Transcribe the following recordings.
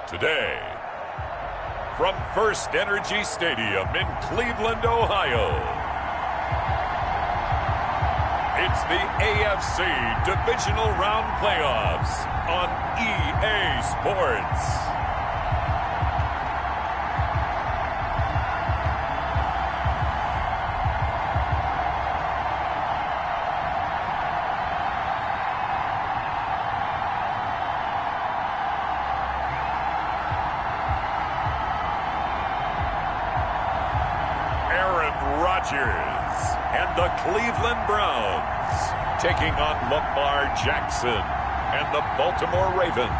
Today, from First Energy Stadium in Cleveland, Ohio, it's the AFC Divisional Round Playoffs on EA Sports. And the Cleveland Browns taking on Lamar Jackson and the Baltimore Ravens.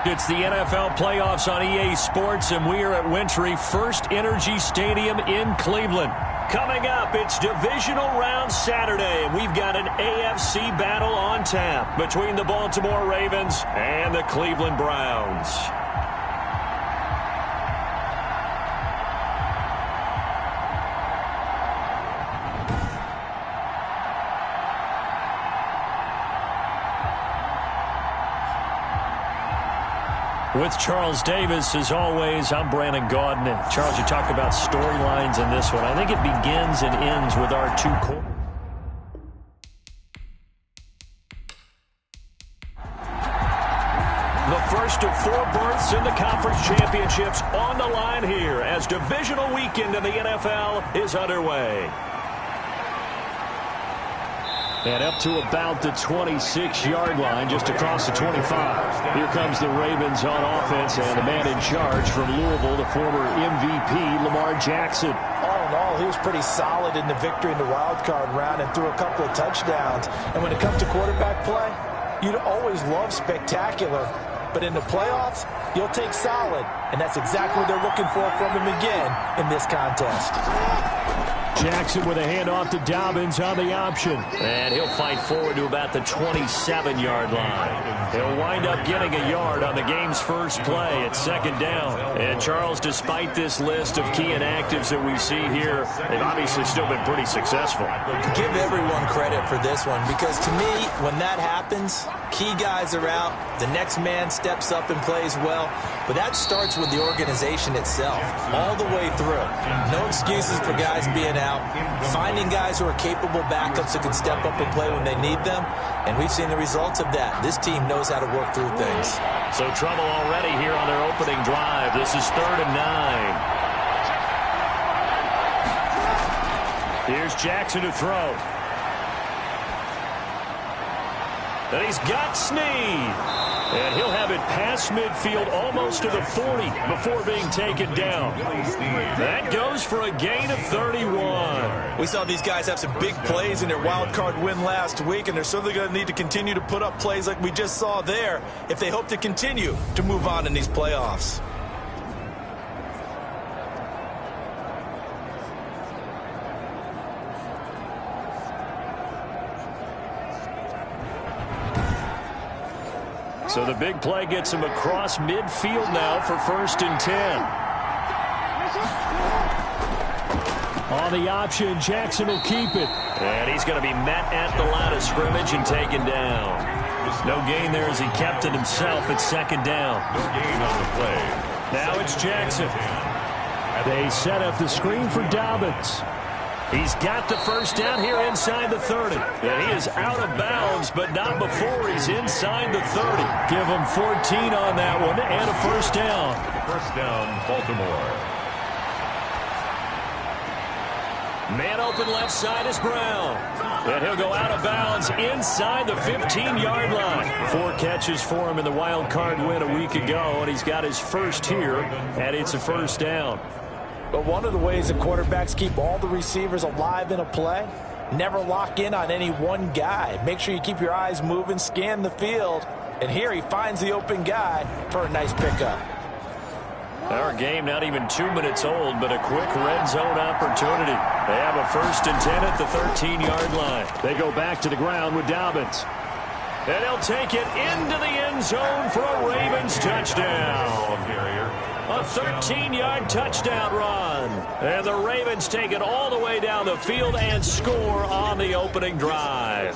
It's the NFL playoffs on EA Sports, and we are at Wintry First Energy Stadium in Cleveland. Coming up, it's Divisional Round Saturday, and we've got an AFC battle on tap between the Baltimore Ravens and the Cleveland Browns. With Charles Davis, as always, I'm Brandon Gaudin. Charles, you talked about storylines in this one. I think it begins and ends with our two core. The first of four berths in the conference championships on the line here as divisional weekend in the NFL is underway. And up to about the 26-yard line, just across the 25. Here comes the Ravens on offense, and the man in charge from Louisville, the former MVP, Lamar Jackson. All in all, he was pretty solid in the victory in the wild card round and threw a couple of touchdowns. And when it comes to quarterback play, you'd always love spectacular. But in the playoffs, you'll take solid. And that's exactly what they're looking for from him again in this contest. Jackson with a handoff to Dobbins on the option. And he'll fight forward to about the 27-yard line. He'll wind up getting a yard on the game's first play at second down. And Charles, despite this list of key inactives that we see here, they've obviously still been pretty successful. Give everyone credit for this one, because to me, when that happens, key guys are out, the next man steps up and plays well. But that starts with the organization itself, all the way through. No excuses for guys being out, finding guys who are capable backups who can step up and play when they need them, and we've seen the results of that. This team knows how to work through things. So trouble already here on their opening drive. This is 3rd and 9. Here's Jackson to throw. And he's got Snead. And he'll have it past midfield almost to the 40 before being taken down. That goes for a gain of 31. We saw these guys have some big plays in their wild card win last week, and they're certainly going to need to continue to put up plays like we just saw there if they hope to continue to move on in these playoffs. So the big play gets him across midfield now for 1st and 10. On the option, Jackson will keep it. And he's going to be met at the line of scrimmage and taken down. No gain there as he kept it himself at 2nd down. No gain on the play. Now it's Jackson. They set up the screen for Dobbins. He's got the first down here inside the 30. And he is out of bounds, but not before he's inside the 30. Give him 14 on that one and a first down. First down, Baltimore. Man open left side is Brown. And he'll go out of bounds inside the 15-yard line. 4 catches for him in the wild card win a week ago, and he's got his first here, and it's a first down. But one of the ways that quarterbacks keep all the receivers alive in a play, never lock in on any one guy. Make sure you keep your eyes moving, scan the field. And here he finds the open guy for a nice pickup. Our game not even 2 minutes old, but a quick red zone opportunity. They have a 1st and 10 at the 13-yard line. They go back to the ground with Dobbins. And they'll take it into the end zone for a Ravens touchdown. A 13-yard touchdown run. And the Ravens take it all the way down the field and score on the opening drive.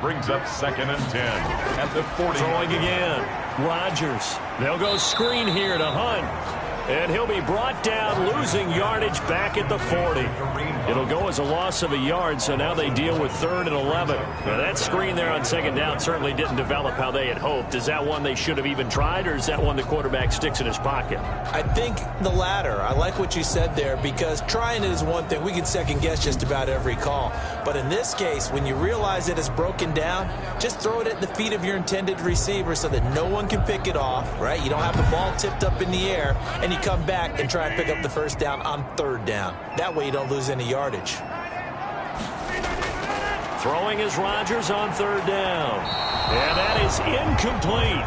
Brings up 2nd and 10 at the 40. Throwing again. Rodgers. They'll go screen here to Hunt. And he'll be brought down, losing yardage back at the 40. It'll go as a loss of a yard, so now they deal with 3rd and 11. Now that screen there on 2nd down certainly didn't develop how they had hoped. Is that one they should have even tried, or is that one the quarterback sticks in his pocket? I think the latter. I like what you said there, because trying it is one thing. We can second-guess just about every call. But in this case, when you realize that it's broken down, just throw it at the feet of your intended receiver so that no one can pick it off, right? You don't have the ball tipped up in the air, and you come back and try and pick up the 1st down on 3rd down. That way you don't lose any yardage. Throwing is Rodgers on 3rd down. And that is incomplete.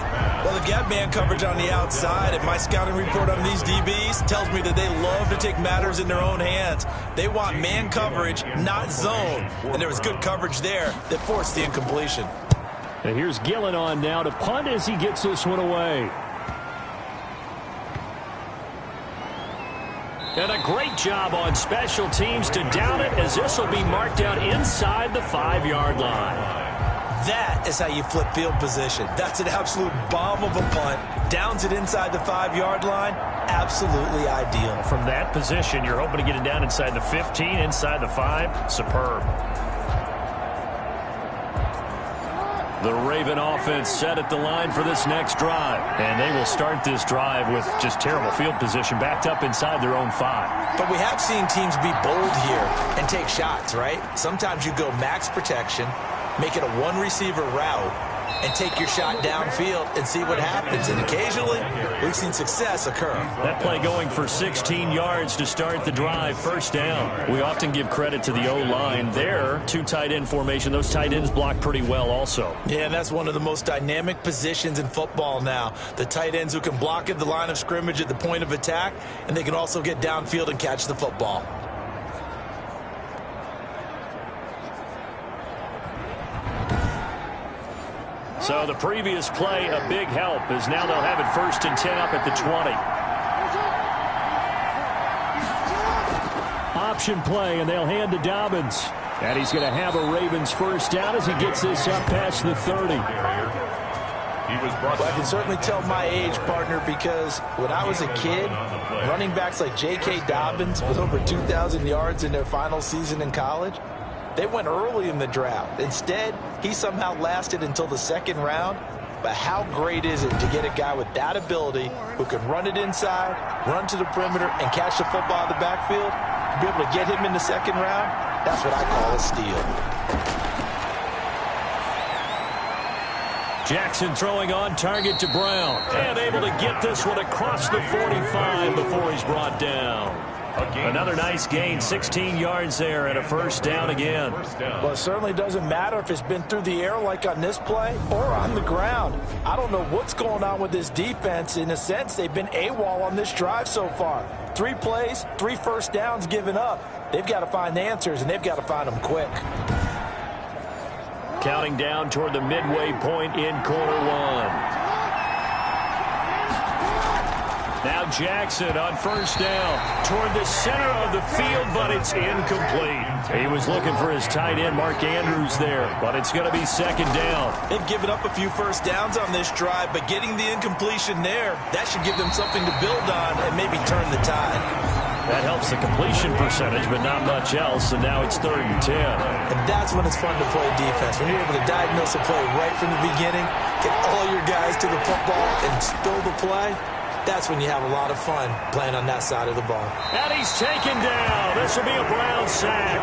Well, they've got man coverage on the outside, and my scouting report on these DBs tells me that they love to take matters in their own hands. They want man coverage, not zone. And there was good coverage there that forced the incompletion. And here's Gillen on now to punt as he gets this one away. And a great job on special teams to down it, as this will be marked out inside the 5-yard line. That is how you flip field position. That's an absolute bomb of a punt. Downs it inside the 5-yard line. Absolutely ideal. From that position, you're hoping to get it down inside the 15, inside the 5. Superb. The Raven offense set at the line for this next drive. And they will start this drive with just terrible field position, backed up inside their own 5. But we have seen teams be bold here and take shots, right? Sometimes you go max protection, make it a one-receiver route, and take your shot downfield and see what happens. And occasionally, we've seen success occur. That play going for 16 yards to start the drive, 1st down. We often give credit to the O-line there. 2 tight end formation. Those tight ends block pretty well also. Yeah, and that's one of the most dynamic positions in football now. The tight ends who can block at the line of scrimmage at the point of attack, and they can also get downfield and catch the football. So the previous play, a big help, as now they'll have it 1st and 10 up at the 20. Option play, and they'll hand to Dobbins. And he's going to have a Ravens 1st down as he gets this up past the 30. Well, I can certainly tell my age, partner, because when I was a kid, running backs like J.K. Dobbins with over 2,000 yards in their final season in college, they went early in the draft. Instead, he somehow lasted until the 2nd round. But how great is it to get a guy with that ability who can run it inside, run to the perimeter, and catch the football in the backfield? To be able to get him in the 2nd round, that's what I call a steal. Jackson throwing on target to Brown. And able to get this one across the 45 before he's brought down. Another nice gain, 16 yards there, and a 1st down again. Well, it certainly doesn't matter if it's been through the air like on this play or on the ground. I don't know what's going on with this defense. In a sense, they've been AWOL on this drive so far. 3 plays, 3 1st downs given up. They've got to find the answers, and they've got to find them quick. Counting down toward the midway point in quarter 1. Now Jackson on 1st down toward the center of the field, but it's incomplete. He was looking for his tight end, Mark Andrews, there, but it's going to be 2nd down. They've given up a few 1st downs on this drive, but getting the incompletion there, that should give them something to build on and maybe turn the tide. That helps the completion percentage, but not much else, and now it's 3rd and 10. And that's when it's fun to play defense. When you're able to diagnose a play right from the beginning, get all your guys to the football and spill the play, that's when you have a lot of fun playing on that side of the ball. And he's taken down. This will be a Brown sack.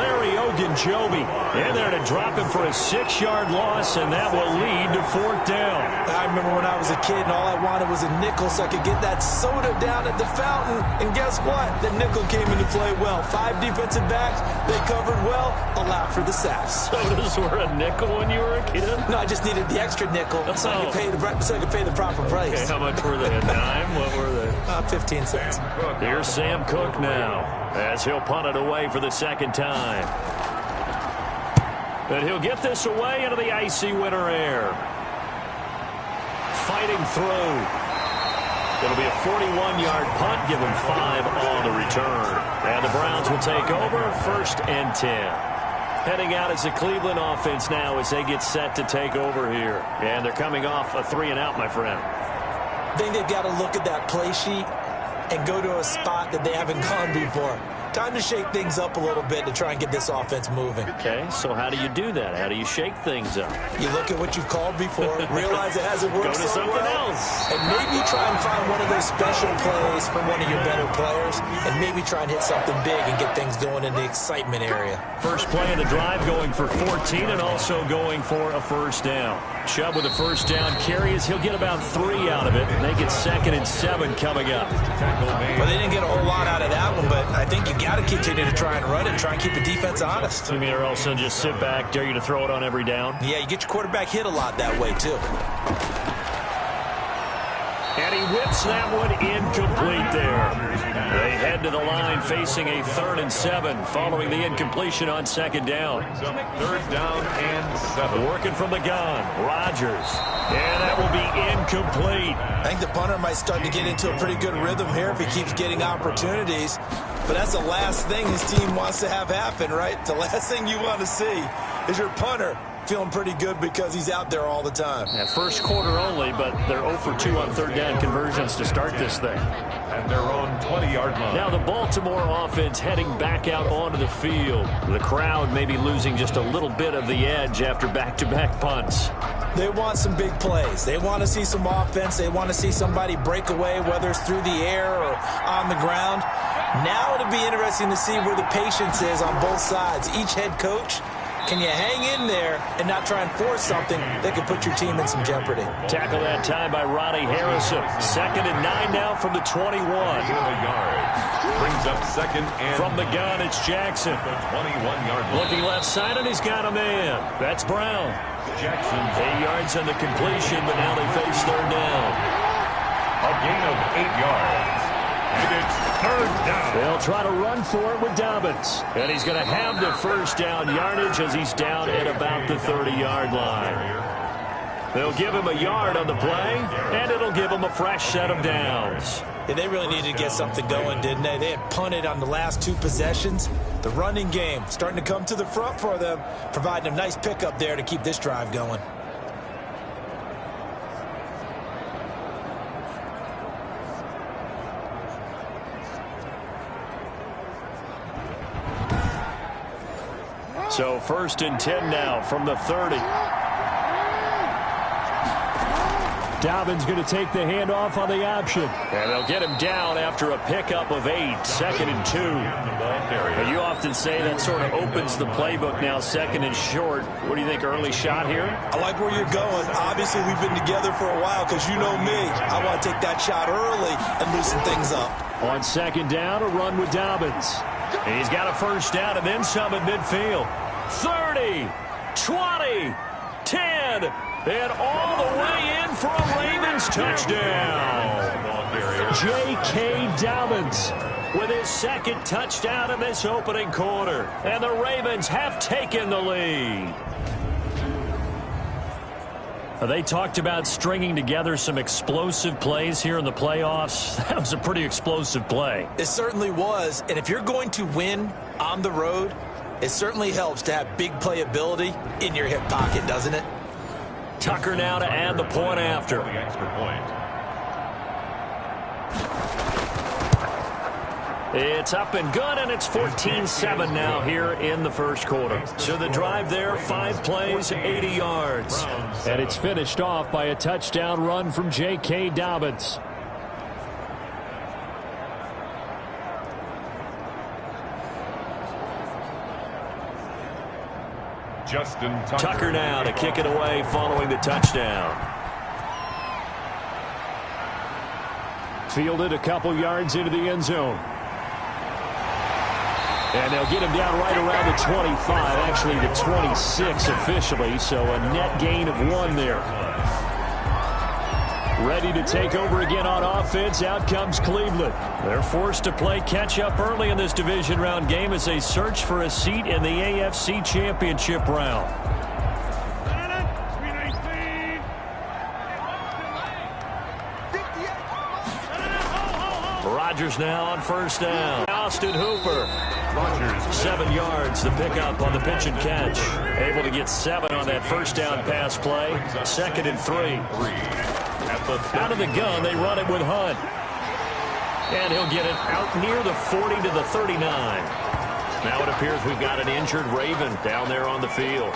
Larry Ogunjobi in there to drop him for a 6-yard loss, and that will lead to 4th down. I remember when I was a kid and all I wanted was a nickel so I could get that soda down at the fountain. And guess what? The nickel came into play well. 5 defensive backs, they covered well, allowed for the sacks. Sodas were a nickel when you were a kid? No, I just needed the extra nickel so I could pay the proper price. Okay, how much were they? Dime? What were they? 15 cents. Here's Sam Cook now, as he'll punt it away for the 2nd time. And he'll get this away into the icy winter air. Fighting through. It'll be a 41-yard punt, give him 5 on the return. And the Browns will take over, 1st and 10. Heading out as the Cleveland offense now as they get set to take over here. And they're coming off a 3-and-out, my friend. I think they've got to look at that play sheet and go to a spot that they haven't gone before. Time to shake things up a little bit to try and get this offense moving. Okay, so how do you do that? How do you shake things up? You look at what you've called before, realize it hasn't worked Go to so something well, else. and maybe try and find one of those special plays from one of your better players, and maybe try and hit something big and get things going in the excitement area. First play of the drive going for 14 and also going for a first down. Chubb with a first down carry as he'll get about 3 out of it. Make it 2nd and 7 coming up. Well, they didn't get a whole lot out of that one, but I think you got to continue to try and run it and try and keep the defense honest. You mean or else just sit back, dare you to throw it on every down? Yeah, you get your quarterback hit a lot that way, too. And he whips that one incomplete there. They head to the line facing a 3rd and 7 following the incompletion on 2nd down. 3rd down and 7. Working from the gun, Rodgers. And that will be incomplete. I think the punter might start to get into a pretty good rhythm here if he keeps getting opportunities. But that's the last thing his team wants to have happen, right? The last thing you want to see is your punter feeling pretty good because he's out there all the time. Yeah, first quarter only, but they're 0 for 2 on 3rd down conversions to start this thing. And their own 20-yard line. Now the Baltimore offense heading back out onto the field. The crowd may be losing just a little bit of the edge after back-to-back punts. They want some big plays. They want to see some offense. They want to see somebody break away, whether it's through the air or on the ground. Now it'll be interesting to see where the patience is on both sides. Each head coach, can you hang in there and not try and force something that could put your team in some jeopardy? Tackle that time by Ronnie Harrison. 2nd and 9 now from the 21. Brings up 2nd and from the gun, it's Jackson. 21-yard line. Looking left side, and he's got a man. That's Brown. Jackson. 8 yards on the completion, but now they face 3rd down. A gain of 8 yards. And it's 3rd down. They'll try to run for it with Dobbins. And he's going to have the first down yardage as he's down at about the 30-yard line. They'll give him a yard on the play, and it'll give him a fresh set of downs. Yeah, they really needed to get something going, didn't they? They had punted on the last 2 possessions. The running game starting to come to the front for them, providing a nice pickup there to keep this drive going. So 1st and 10 now from the 30. Dobbins going to take the handoff on the option. And they'll get him down after a pickup of 8. 2nd and 2. And you often say that sort of opens the playbook now, 2nd and short. What do you think, early shot here? I like where you're going. Obviously, we've been together for a while because you know me. I want to take that shot early and loosen things up. On 2nd down, a run with Dobbins. And he's got a first down and then some at midfield. 30, 20, 10, and all the way in for a Ravens touchdown. J.K. Dobbins with his 2nd touchdown in this opening quarter. And the Ravens have taken the lead. They talked about stringing together some explosive plays here in the playoffs. That was a pretty explosive play. It certainly was. And if you're going to win on the road, it certainly helps to have big playability in your hip pocket, doesn't it? Tucker now to add the point after. The extra point. It's up and good, and it's 14-7 now here in the first quarter. So the drive there, 5 plays, 80 yards. And it's finished off by a touchdown run from J.K. Dobbins. Justin Tucker now to kick it away following the touchdown. Fielded a couple yards into the end zone. And they'll get him down right around the 25, actually the 26 officially, so a net gain of 1 there. Ready to take over again on offense. Out comes Cleveland. They're forced to play catch-up early in this division round game as they search for a seat in the AFC Championship round. Rodgers now on first down. Austin Hooper Rodgers. 7 yards, the pickup on the pitch and catch. Able to get 7 on that first down pass play. 2nd and 3. Out of the gun, they run it with Hunt. And he'll get it out near the 40 to the 39. Now it appears we've got an injured Raven down there on the field.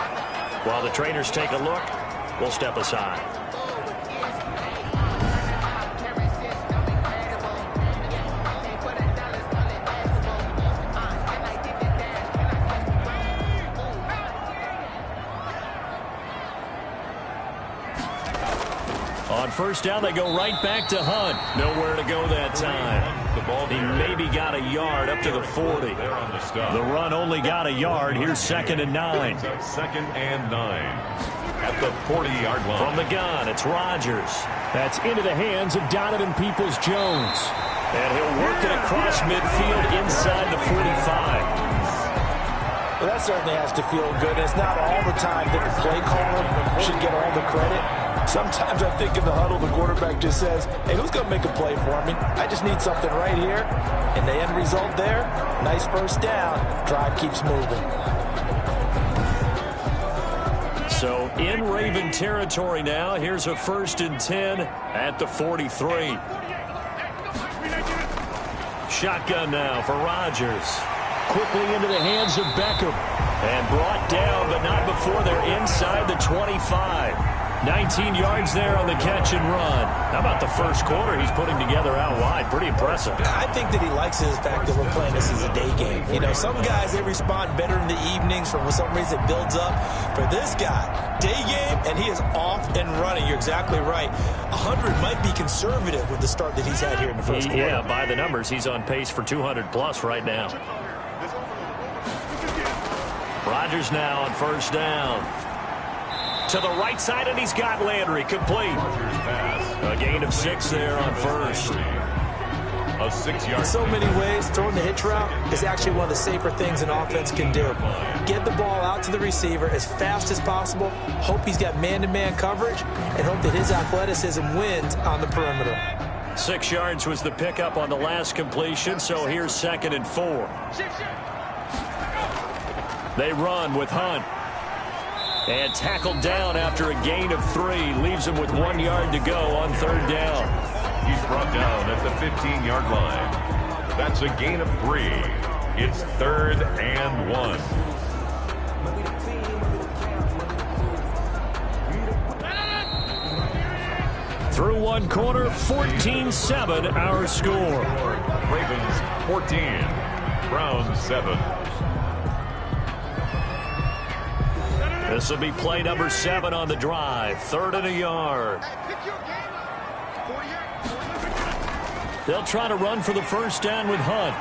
While the trainers take a look, we'll step aside. On first down, they go right back to Hunt. Nowhere to go that time. He maybe got a yard up to the 40. The run only got a yard. Here's 2nd and 9. 2nd and 9. At the 40-yard line. From the gun, it's Rodgers. That's into the hands of Donovan Peoples-Jones. And he'll work it across midfield inside the 45. Well, that certainly has to feel good. It's not all the time that the play caller should get all the credit. Sometimes I think in the huddle, the quarterback just says, hey, who's going to make a play for me? I just need something right here. And the end result there, nice first down. Drive keeps moving. So in Raven territory now, here's a 1st and 10 at the 43. Shotgun now for Rodgers. Quickly into the hands of Beckham. And brought down, but not before they're inside the 25. 19 yards there on the catch and run. How about the first quarter he's putting together out wide? Pretty impressive. I think that he likes the fact that we're playing this as a day game. You know, some guys, they respond better in the evenings. For some reason, it builds up. For this guy, day game, and he is off and running. You're exactly right. 100 might be conservative with the start that he's had here in the first quarter. Yeah, by the numbers, he's on pace for 200-plus right now. Rodgers now on first down. To the right side, and he's got Landry complete. A gain of 6 there on first. A 6-yard. In so many ways, throwing the hitch route is actually one of the safer things an offense can do. Get the ball out to the receiver as fast as possible, hope he's got man-to-man coverage, and hope that his athleticism wins on the perimeter. 6 yards was the pickup on the last completion, so here's 2nd and 4. They run with Hunt. And tackled down after a gain of 3. Leaves him with 1 yard to go on 3rd down. He's brought down at the 15-yard line. That's a gain of 3. It's 3rd and 1. Through one quarter, 14-7 our score. Ravens 14, Browns 7. This will be play number 7 on the drive. 3rd and a yard. They'll try to run for the first down with Hunt.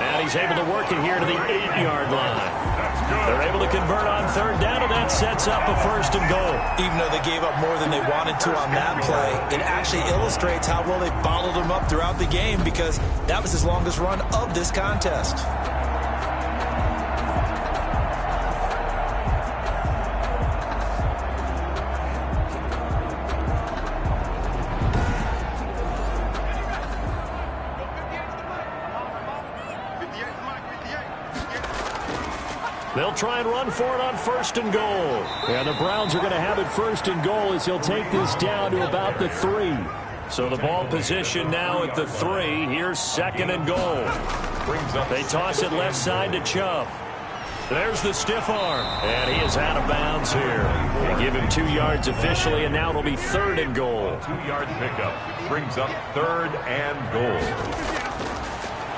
And he's able to work it here to the 8-yard line. They're able to convert on 3rd down, and that sets up a 1st and goal. Even though they gave up more than they wanted to on that play, it actually illustrates how well they bottled them up throughout the game, because that was his longest run of this contest. They'll try and run for it on 1st and goal. And the Browns are going to have it 1st and goal as he'll take this down to about the 3. So the ball position now at the 3. Here's 2nd and goal. They toss it left side to Chubb. There's the stiff arm. And he is out of bounds here. They give him 2 yards officially, and now it'll be 3rd and goal. 2-yard pickup brings up 3rd and goal.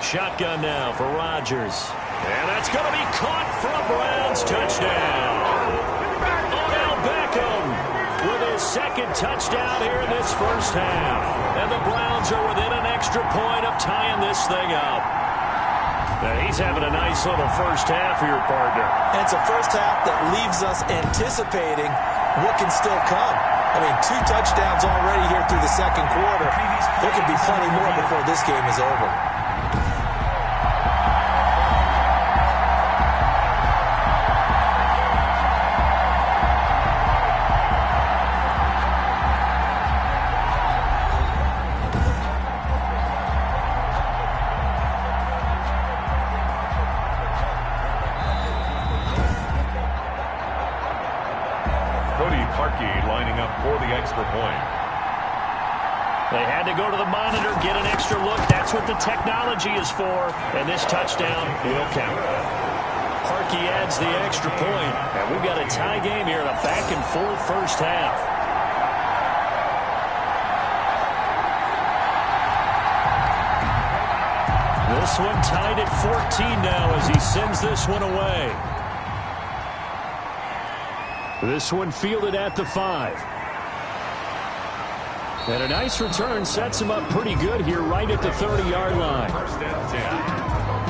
Shotgun now for Rodgers. And that's going to be caught for a Browns touchdown. Odell Beckham with his 2nd touchdown here in this first half. And the Browns are within an extra point of tying this thing up. Now he's having a nice little first half for your partner. And it's a first half that leaves us anticipating what can still come. I mean, 2 touchdowns already here through the 2nd quarter. There could be plenty more before this game is over. Harkey lining up for the extra point. They had to go to the monitor, get an extra look. That's what the technology is for. And this touchdown will count. Harkey adds the extra point. And we've got a tie game here in a back-and-forth first half. This one tied at 14 now as he sends this one away. This one fielded at the 5. And a nice return sets him up pretty good here right at the 30-yard line. First and 10.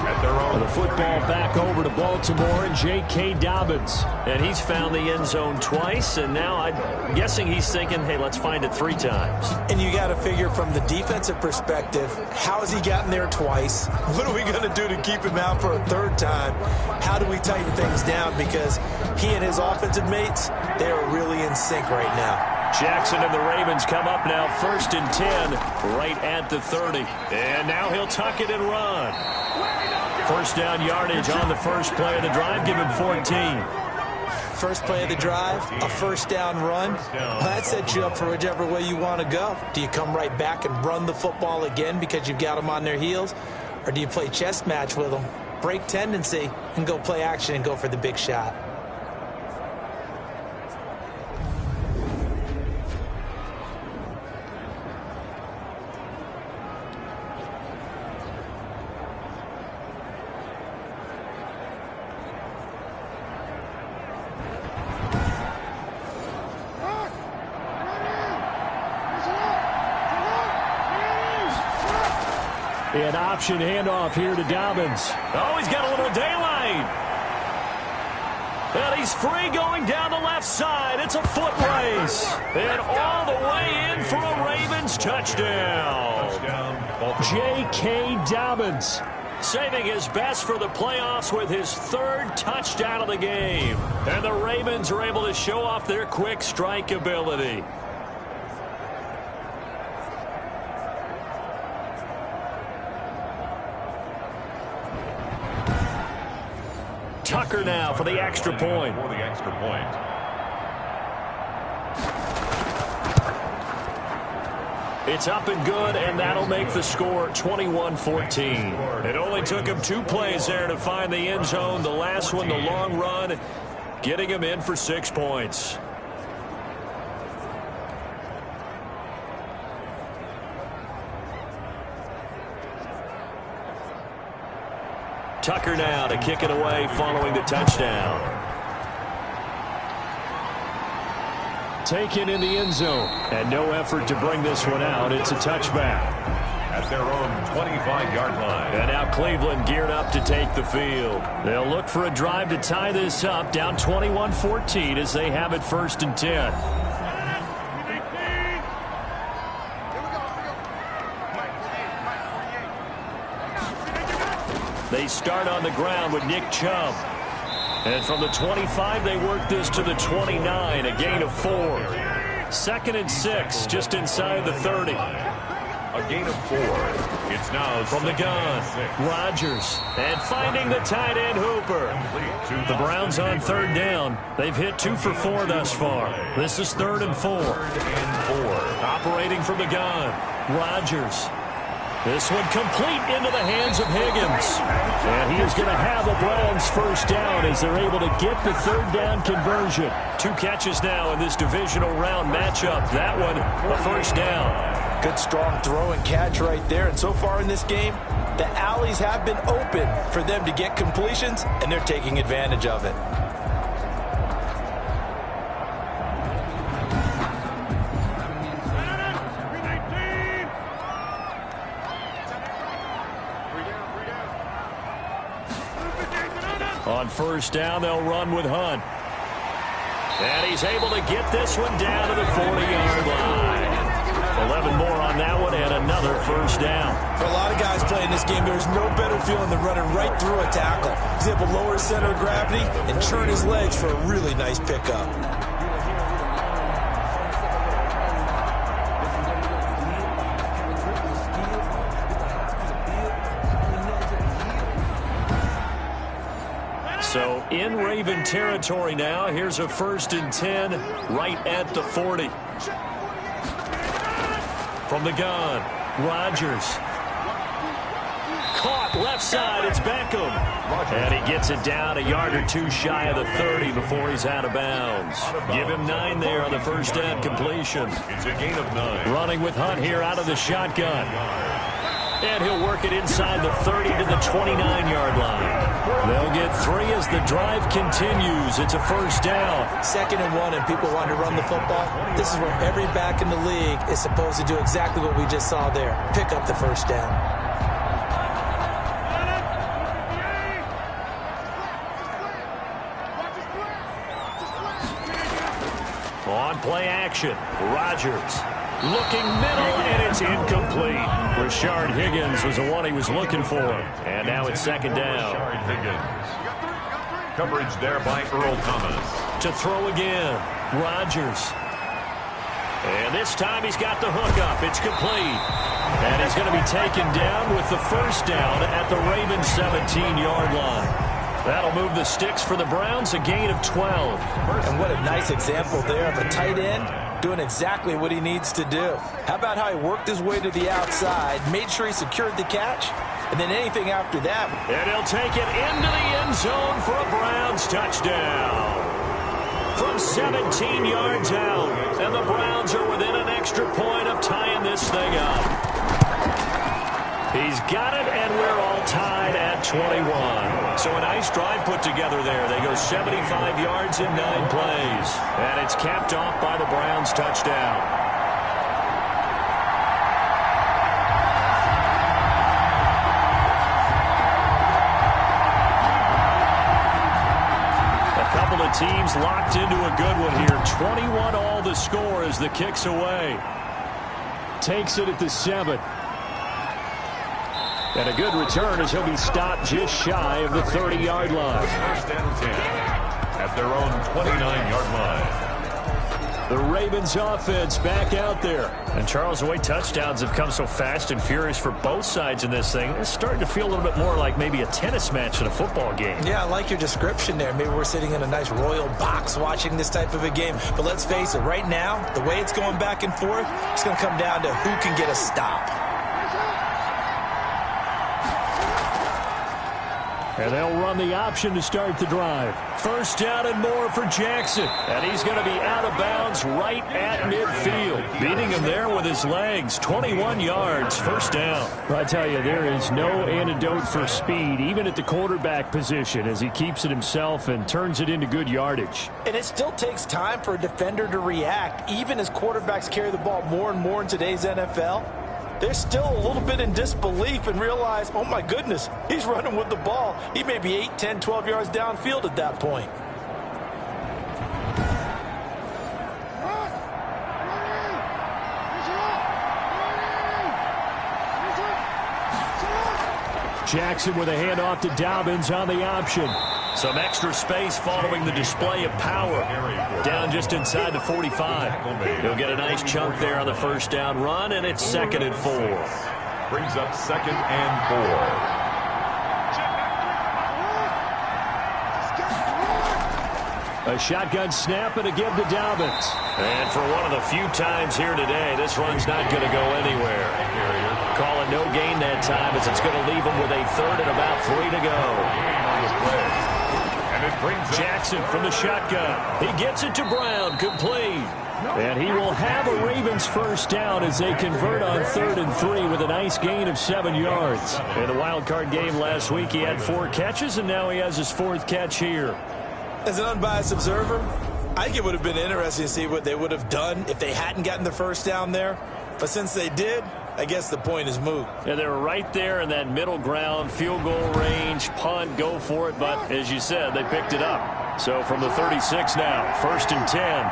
At their own. The football back over to Baltimore and J.K. Dobbins. And he's found the end zone twice, and now I'm guessing he's thinking, hey, let's find it 3 times. And you got to figure from the defensive perspective, how has he gotten there twice? What are we going to do to keep him out for a 3rd time? How do we tighten things down? Because he and his offensive mates, they are really in sync right now. Jackson and the Ravens come up now 1st and 10 right at the 30. And now he'll tuck it and run. First down yardage on the first play of the drive. Give him 14. First play of the drive, a first down run. Well, that sets you up for whichever way you want to go. Do you come right back and run the football again because you've got them on their heels? Or do you play chess match with them, break tendency, and go play action and go for the big shot? An option handoff here to Dobbins. Oh, he's got a little daylight. And he's free going down the left side. It's a foot race. And all the way in for a Ravens touchdown. J.K. Dobbins saving his best for the playoffs with his 3rd touchdown of the game. And the Ravens are able to show off their quick strike ability. Tucker now for the extra point. For the extra point. It's up and good, and that'll make the score 21-14. It only took him 2 plays there to find the end zone. The last one, the long run, getting him in for 6 points. Tucker now to kick it away following the touchdown. Taken in the end zone, and no effort to bring this one out. It's a touchback. At their own 25-yard line. And now Cleveland geared up to take the field. They'll look for a drive to tie this up, down 21-14 as they have it 1st and 10. They start on the ground with Nick Chubb. And from the 25, they work this to the 29, a gain of 4. 2nd and 6, just inside the 30. A gain of 4. It's now from the gun. Rodgers. And finding the tight end Hooper. The Browns on 3rd down. They've hit 2 for 4 thus far. This is 3rd and 4. Operating from the gun. Rodgers. This one complete into the hands of Higgins. And he is going to have the Browns first down as they're able to get the 3rd down conversion. 2 catches now in this divisional round matchup. That one, a first down. Good strong throw and catch right there. And so far in this game, the alleys have been open for them to get completions, and they're taking advantage of it. On first down, they'll run with Hunt. And he's able to get this one down to the 40-yard line. 11 more on that one and another first down. For a lot of guys playing this game, there's no better feeling than running right through a tackle. He's able to lower his center of gravity and turn his legs for a really nice pickup. So in Raven territory now. Here's a 1st and 10 right at the 40. From the gun, Rodgers. Caught left side. It's Beckham. And he gets it down a yard or two shy of the 30 before he's out of bounds. Give him 9 there on the 1st down completion. It's a gain of 9. Running with Hunt here out of the shotgun. And he'll work it inside the 30 to the 29-yard line. They'll get 3 as the drive continues. It's a 1st down. 2nd and 1, and people want to run the football. This is where every back in the league is supposed to do exactly what we just saw there. Pick up the 1st down. On play action, Rodgers looking middle, and it's incomplete. Rashard Higgins was the one he was looking for. And now it's 2nd down. Rashard Higgins. Coverage there by Earl Thomas. To throw again, Rodgers. And this time he's got the hook up. It's complete. And he's going to be taken down with the 1st down at the Ravens 17-yard line. That'll move the sticks for the Browns, a gain of 12. And what a nice example there of a tight end doing exactly what he needs to do. How about how he worked his way to the outside, made sure he secured the catch, and then anything after that. And he'll take it into the end zone for a Browns touchdown. From 17 yards out, and the Browns are within an extra point of tying this thing up. He's got it, and we're all tied at 21. So a nice drive put together there. They go 75 yards in 9 plays. And it's capped off by the Browns touchdown. A couple of teams locked into a good one here. 21 all the score as the kick's away. Takes it at the 7. And a good return as he'll be stopped just shy of the 30-yard line. 1st and 10 at their own 29-yard line. The Ravens offense back out there. And Charles, the way touchdowns have come so fast and furious for both sides in this thing, it's starting to feel a little bit more like maybe a tennis match in a football game. Yeah, I like your description there. Maybe we're sitting in a nice royal box watching this type of a game. But let's face it, right now, the way it's going back and forth, it's going to come down to who can get a stop. And they'll run the option to start the drive. 1st down and more for Jackson. And he's going to be out of bounds right at midfield. Beating him there with his legs. 21 yards, 1st down. I tell you, there is no antidote for speed, even at the quarterback position, as he keeps it himself and turns it into good yardage. And it still takes time for a defender to react, even as quarterbacks carry the ball more and more in today's NFL. They're still a little bit in disbelief and realize, oh my goodness, he's running with the ball. He may be 8, 10, 12 yards downfield at that point. Jackson with a handoff to Dobbins on the option. Some extra space following the display of power. Down just inside the 45. He'll get a nice chunk there on the 1st down run, and it's 2nd and 4. Brings up 2nd and 4. A shotgun snap and a give to Dobbins. And for one of the few times here today, this run's not going to go anywhere. Calling no gain that time as it's going to leave him with a 3rd and about 3 to go. And it brings Jackson from the shotgun. He gets it to Brown, complete. And he will have a Ravens 1st down as they convert on 3rd and 3 with a nice gain of 7 yards. In the wild card game last week, he had 4 catches, and now he has his 4th catch here. As an unbiased observer, I think it would have been interesting to see what they would have done if they hadn't gotten the 1st down there. But since they did, I guess the point is moot. Yeah, they were right there in that middle ground, field goal range, punt, go for it. But as you said, they picked it up. So from the 36 now, 1st and 10.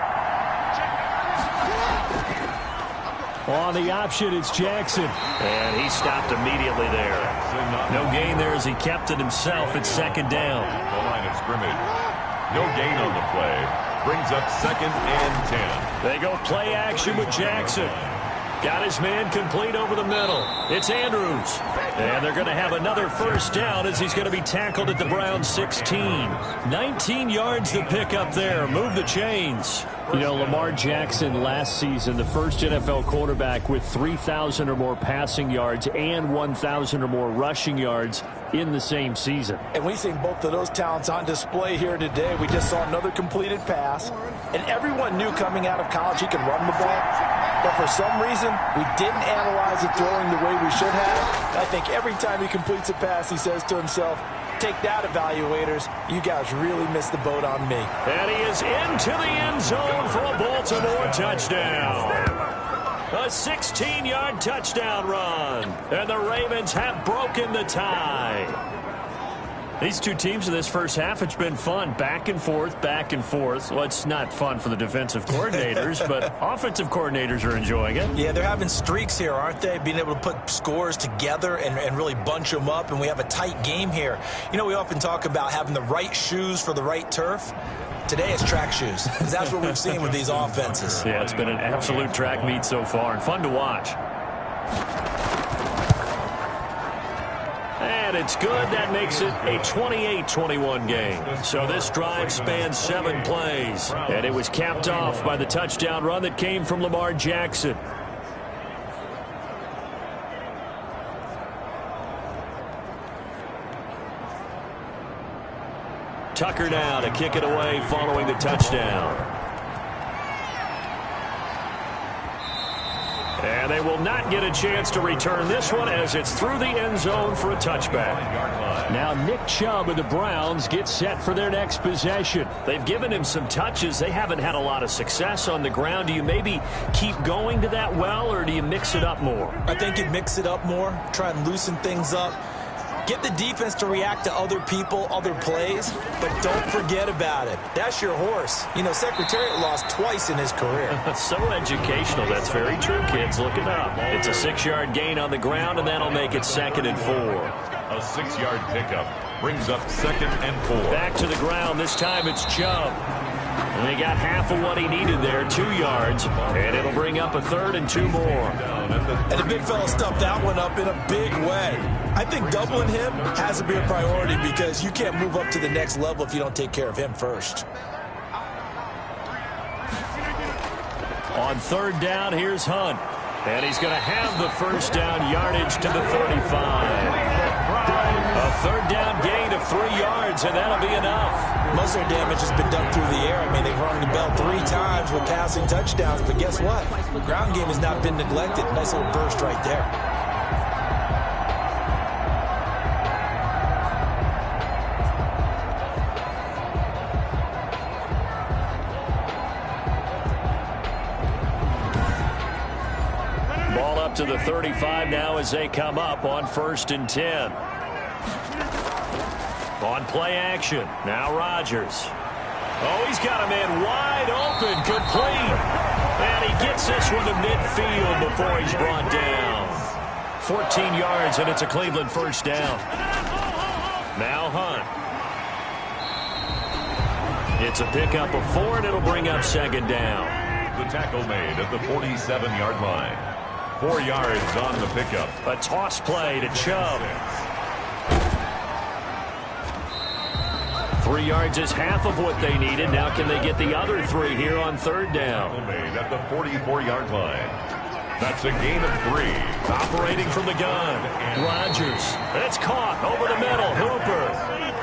On the option, it's Jackson. And he stopped immediately there. No gain there as he kept it himself at 2nd down. The line of scrimmage. No gain on the play. Brings up 2nd and 10. They go play action with Jackson. Got his man complete over the middle. It's Andrews. And they're going to have another first down as he's going to be tackled at the Browns 16. 19 yards to pick up there. Move the chains. You know, Lamar Jackson last season, the first NFL quarterback with 3,000 or more passing yards and 1,000 or more rushing yards in the same season. And we've seen both of those talents on display here today. We just saw another completed pass. And everyone knew coming out of college he could run the ball. But for some reason, we didn't analyze it throwing the way we should have. I think every time he completes a pass, he says to himself, take that, evaluators. You guys really missed the boat on me. And he is into the end zone for a Baltimore touchdown. A 16-yard touchdown run. And the Ravens have broken the tie. These two teams in this first half, it's been fun. Back and forth, back and forth. Well, it's not fun for the defensive coordinators, but offensive coordinators are enjoying it. Yeah, they're having streaks here, aren't they? Being able to put scores together and really bunch them up, and we have a tight game here. You know, we often talk about having the right shoes for the right turf. Today it's track shoes, because that's what we've seen with these offenses. Yeah, it's been an absolute track meet so far, and fun to watch. And it's good. That makes it a 28-21 game. So this drive spans 7 plays. And it was capped off by the touchdown run that came from Lamar Jackson. Tucker now to kick it away following the touchdown. And they will not get a chance to return this one as it's through the end zone for a touchback. Now Nick Chubb of the Browns gets set for their next possession. They've given him some touches. They haven't had a lot of success on the ground. Do you maybe keep going to that well, or do you mix it up more? I think you mix it up more, try and loosen things up. Get the defense to react to other people, other plays, but don't forget about it. That's your horse. You know, Secretariat lost twice in his career. So educational. That's very true, kids. Look it up. It's a 6-yard gain on the ground, and that'll make it 2nd and 4. A 6-yard pickup brings up 2nd and 4. Back to the ground. This time it's Chubb. And he got half of what he needed there, 2 yards, and it'll bring up a 3rd and 2 more. And the big fella stuffed that one up in a big way. I think doubling him has to be a priority because you can't move up to the next level if you don't take care of him first. On 3rd down, here's Hunt. And he's going to have the first down yardage to the 35. A 3rd down gain of 3 yards, and that'll be enough. Most of their damage has been done through the air. I mean, they've rung the bell 3 times with passing touchdowns, but guess what? Ground game has not been neglected. Nice little burst right there. Ball up to the 35 now as they come up on 1st and 10. On play action, now Rodgers. Oh, he's got a man wide open, complete. And he gets this one to midfield before he's brought down. 14 yards, and it's a Cleveland first down. Now Hunt. It's a pickup of 4, and it'll bring up 2nd down. The tackle made at the 47-yard line. 4 yards on the pickup. A toss play to Chubb. 3 yards is half of what they needed. Now can they get the other 3 here on 3rd down? Made at the 44-yard line. That's a gain of 3. Operating from the gun. Rodgers. It's caught over the middle. Hooper.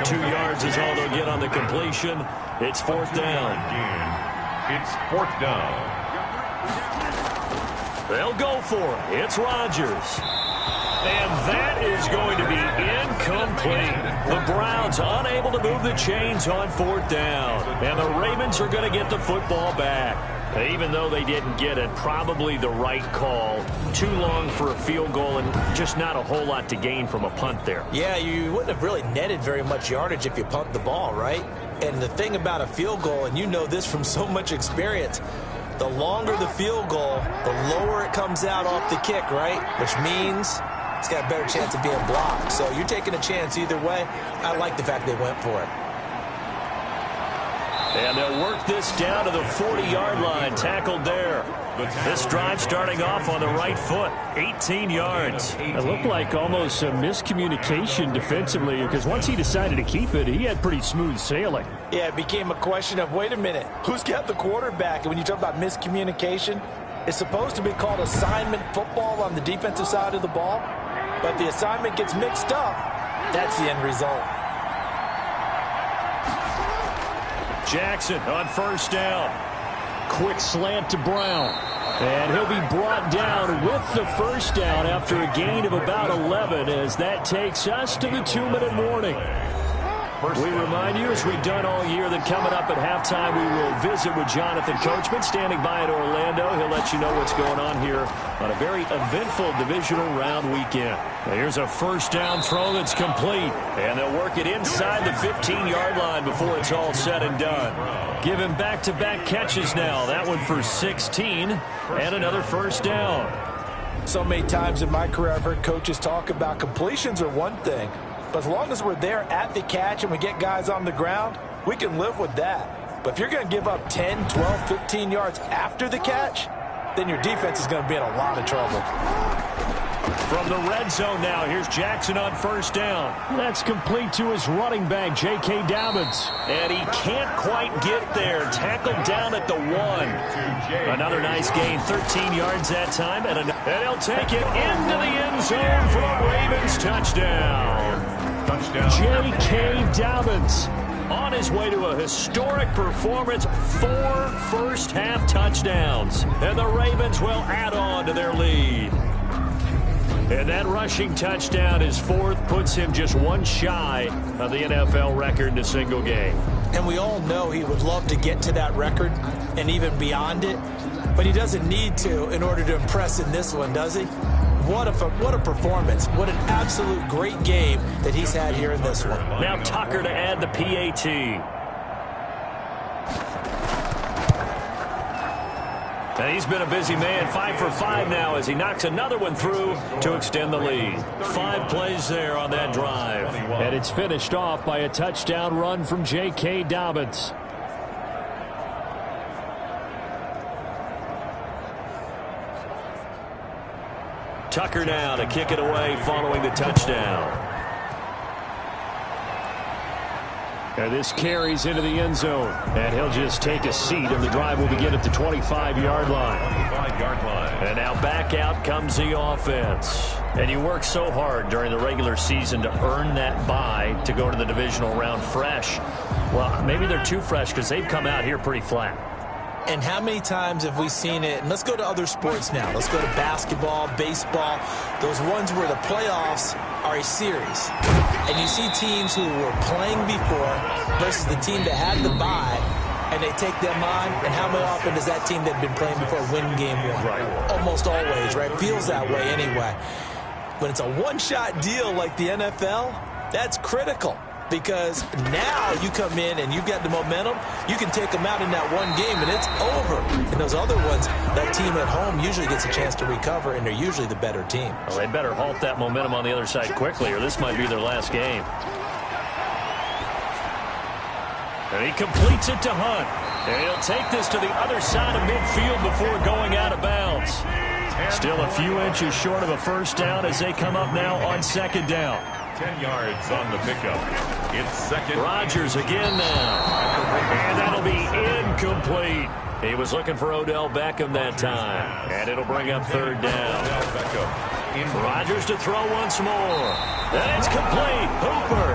2 yards is all they'll get on the completion. It's 4th down. It's 4th down. They'll go for it. It's Rodgers. And that is going to be incomplete. The Browns unable to move the chains on 4th down. And the Ravens are going to get the football back. Even though they didn't get it, probably the right call. Too long for a field goal and just not a whole lot to gain from a punt there. Yeah, you wouldn't have really netted very much yardage if you pumped the ball, right? And the thing about a field goal, and you know this from so much experience, the longer the field goal, the lower it comes out off the kick, right? Which means it's got a better chance of being blocked. So you're taking a chance either way. I like the fact they went for it. And they'll work this down to the 40-yard line, tackled there. This drive starting off on the right foot, 18 yards. It looked like almost a miscommunication defensively, because once he decided to keep it, he had pretty smooth sailing. Yeah, it became a question of, wait a minute, who's got the quarterback? And when you talk about miscommunication, it's supposed to be called assignment football on the defensive side of the ball. But if the assignment gets mixed up, that's the end result. Jackson on first down. Quick slant to Brown. And he'll be brought down with the first down after a gain of about 11 as that takes us to the 2-minute warning. We remind you, as we've done all year, that coming up at halftime, we will visit with Jonathan Coachman, standing by in Orlando. He'll let you know what's going on here on a very eventful divisional round weekend. Now, here's a first down throw that's complete, and they'll work it inside the 15-yard line before it's all said and done. Give him back-to-back catches now. That one for 16, and another first down. So many times in my career, I've heard coaches talk about completions are one thing. But as long as we're there at the catch and we get guys on the ground, we can live with that. But if you're going to give up 10, 12, 15 yards after the catch, then your defense is going to be in a lot of trouble. From the red zone now, here's Jackson on first down. That's complete to his running back, J.K. Dobbins. And he can't quite get there. Tackled down at the 1. Another nice gain, 13 yards that time. And he'll take it into the end zone for a Ravens touchdown. J.K. Dobbins on his way to a historic performance, 4 first-half touchdowns. And the Ravens will add on to their lead. And that rushing touchdown, his 4th, puts him just one shy of the NFL record in a single game. And we all know he would love to get to that record and even beyond it, but he doesn't need to in order to impress in this one, does he? What a performance. What an absolute great game that he's had here in this one. Now Tucker to add the PAT. And he's been a busy man, 5 for 5 now as he knocks another one through to extend the lead. 5 plays there on that drive. And it's finished off by a touchdown run from J.K. Dobbins. Tucker now to kick it away following the touchdown. And this carries into the end zone. And he'll just take a seat, and the drive will begin at the 25-yard line. 25-yard line. And now back out comes the offense. And you work so hard during the regular season to earn that bye to go to the divisional round fresh. Well, maybe they're too fresh because they've come out here pretty flat. And how many times have we seen it? And let's go to other sports now. Let's go to basketball, baseball, those ones where the playoffs are a series. And you see teams who were playing before versus the team that had the bye, and they take them on. And how often does that team that had been playing before win game 1? Right. Almost always, right? Feels that way anyway. When it's a one-shot deal like the NFL, that's critical. Because now you come in and you've got the momentum, you can take them out in that one game and it's over. And those other ones, that team at home usually gets a chance to recover, and they're usually the better team. Well, they better halt that momentum on the other side quickly, or this might be their last game. And he completes it to Hunt. And he'll take this to the other side of midfield before going out of bounds. Still a few inches short of a first down as they come up now on second down. 10 yards on the pickup. It's second. Rodgers again now. And that'll be incomplete. He was looking for Odell Beckham that time. And it'll bring up third down. Rodgers to throw once more. And it's complete. Hooper.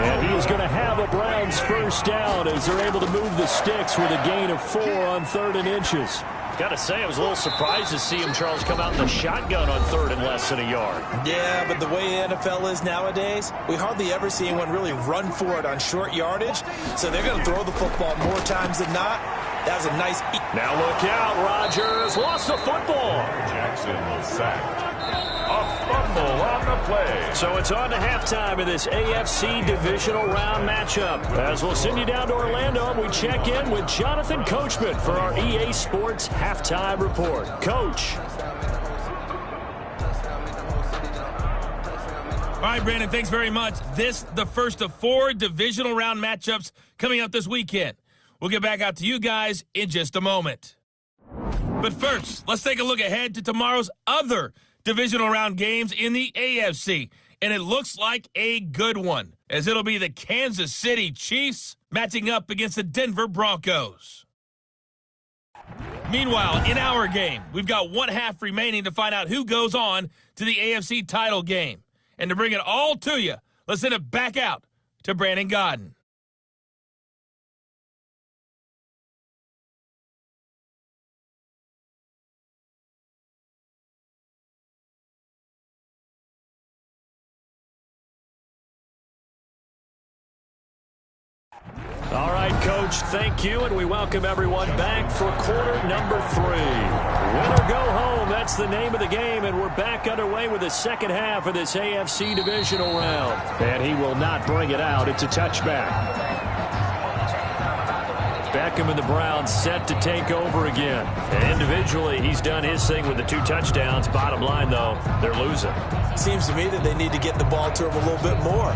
And he is going to have a Browns first down as they're able to move the sticks with a gain of 4 on 3rd and inches. Got to say, I was a little surprised to see him, Charles, come out in the shotgun on 3rd and less than a yard. Yeah, but the way the NFL is nowadays, we hardly ever see anyone really run for it on short yardage. So they're going to throw the football more times than not. That was a nice... Now look out, Rodgers lost the football. Jackson sacked. A fumble on the play. So it's on to halftime of this AFC divisional round matchup. As we'll send you down to Orlando, and we check in with Jonathan Coachman for our EA Sports halftime report. Coach. All right, Brandon, thanks very much. The first of 4 divisional round matchups coming up this weekend. We'll get back out to you guys in just a moment. But first, let's take a look ahead to tomorrow's other divisional round games in the AFC. And it looks like a good one, as it'll be the Kansas City Chiefs matching up against the Denver Broncos. Meanwhile, in our game, we've got one half remaining to find out who goes on to the AFC title game. And to bring it all to you, let's send it back out to Brandon Godden. All right, Coach, thank you, and we welcome everyone back for quarter number 3. Win or go home, that's the name of the game, and we're back underway with the second half of this AFC divisional round. And he will not bring it out. It's a touchback. Beckham and the Browns set to take over again. And individually, he's done his thing with the 2 touchdowns. Bottom line, though, they're losing. Seems to me that they need to get the ball to him a little bit more.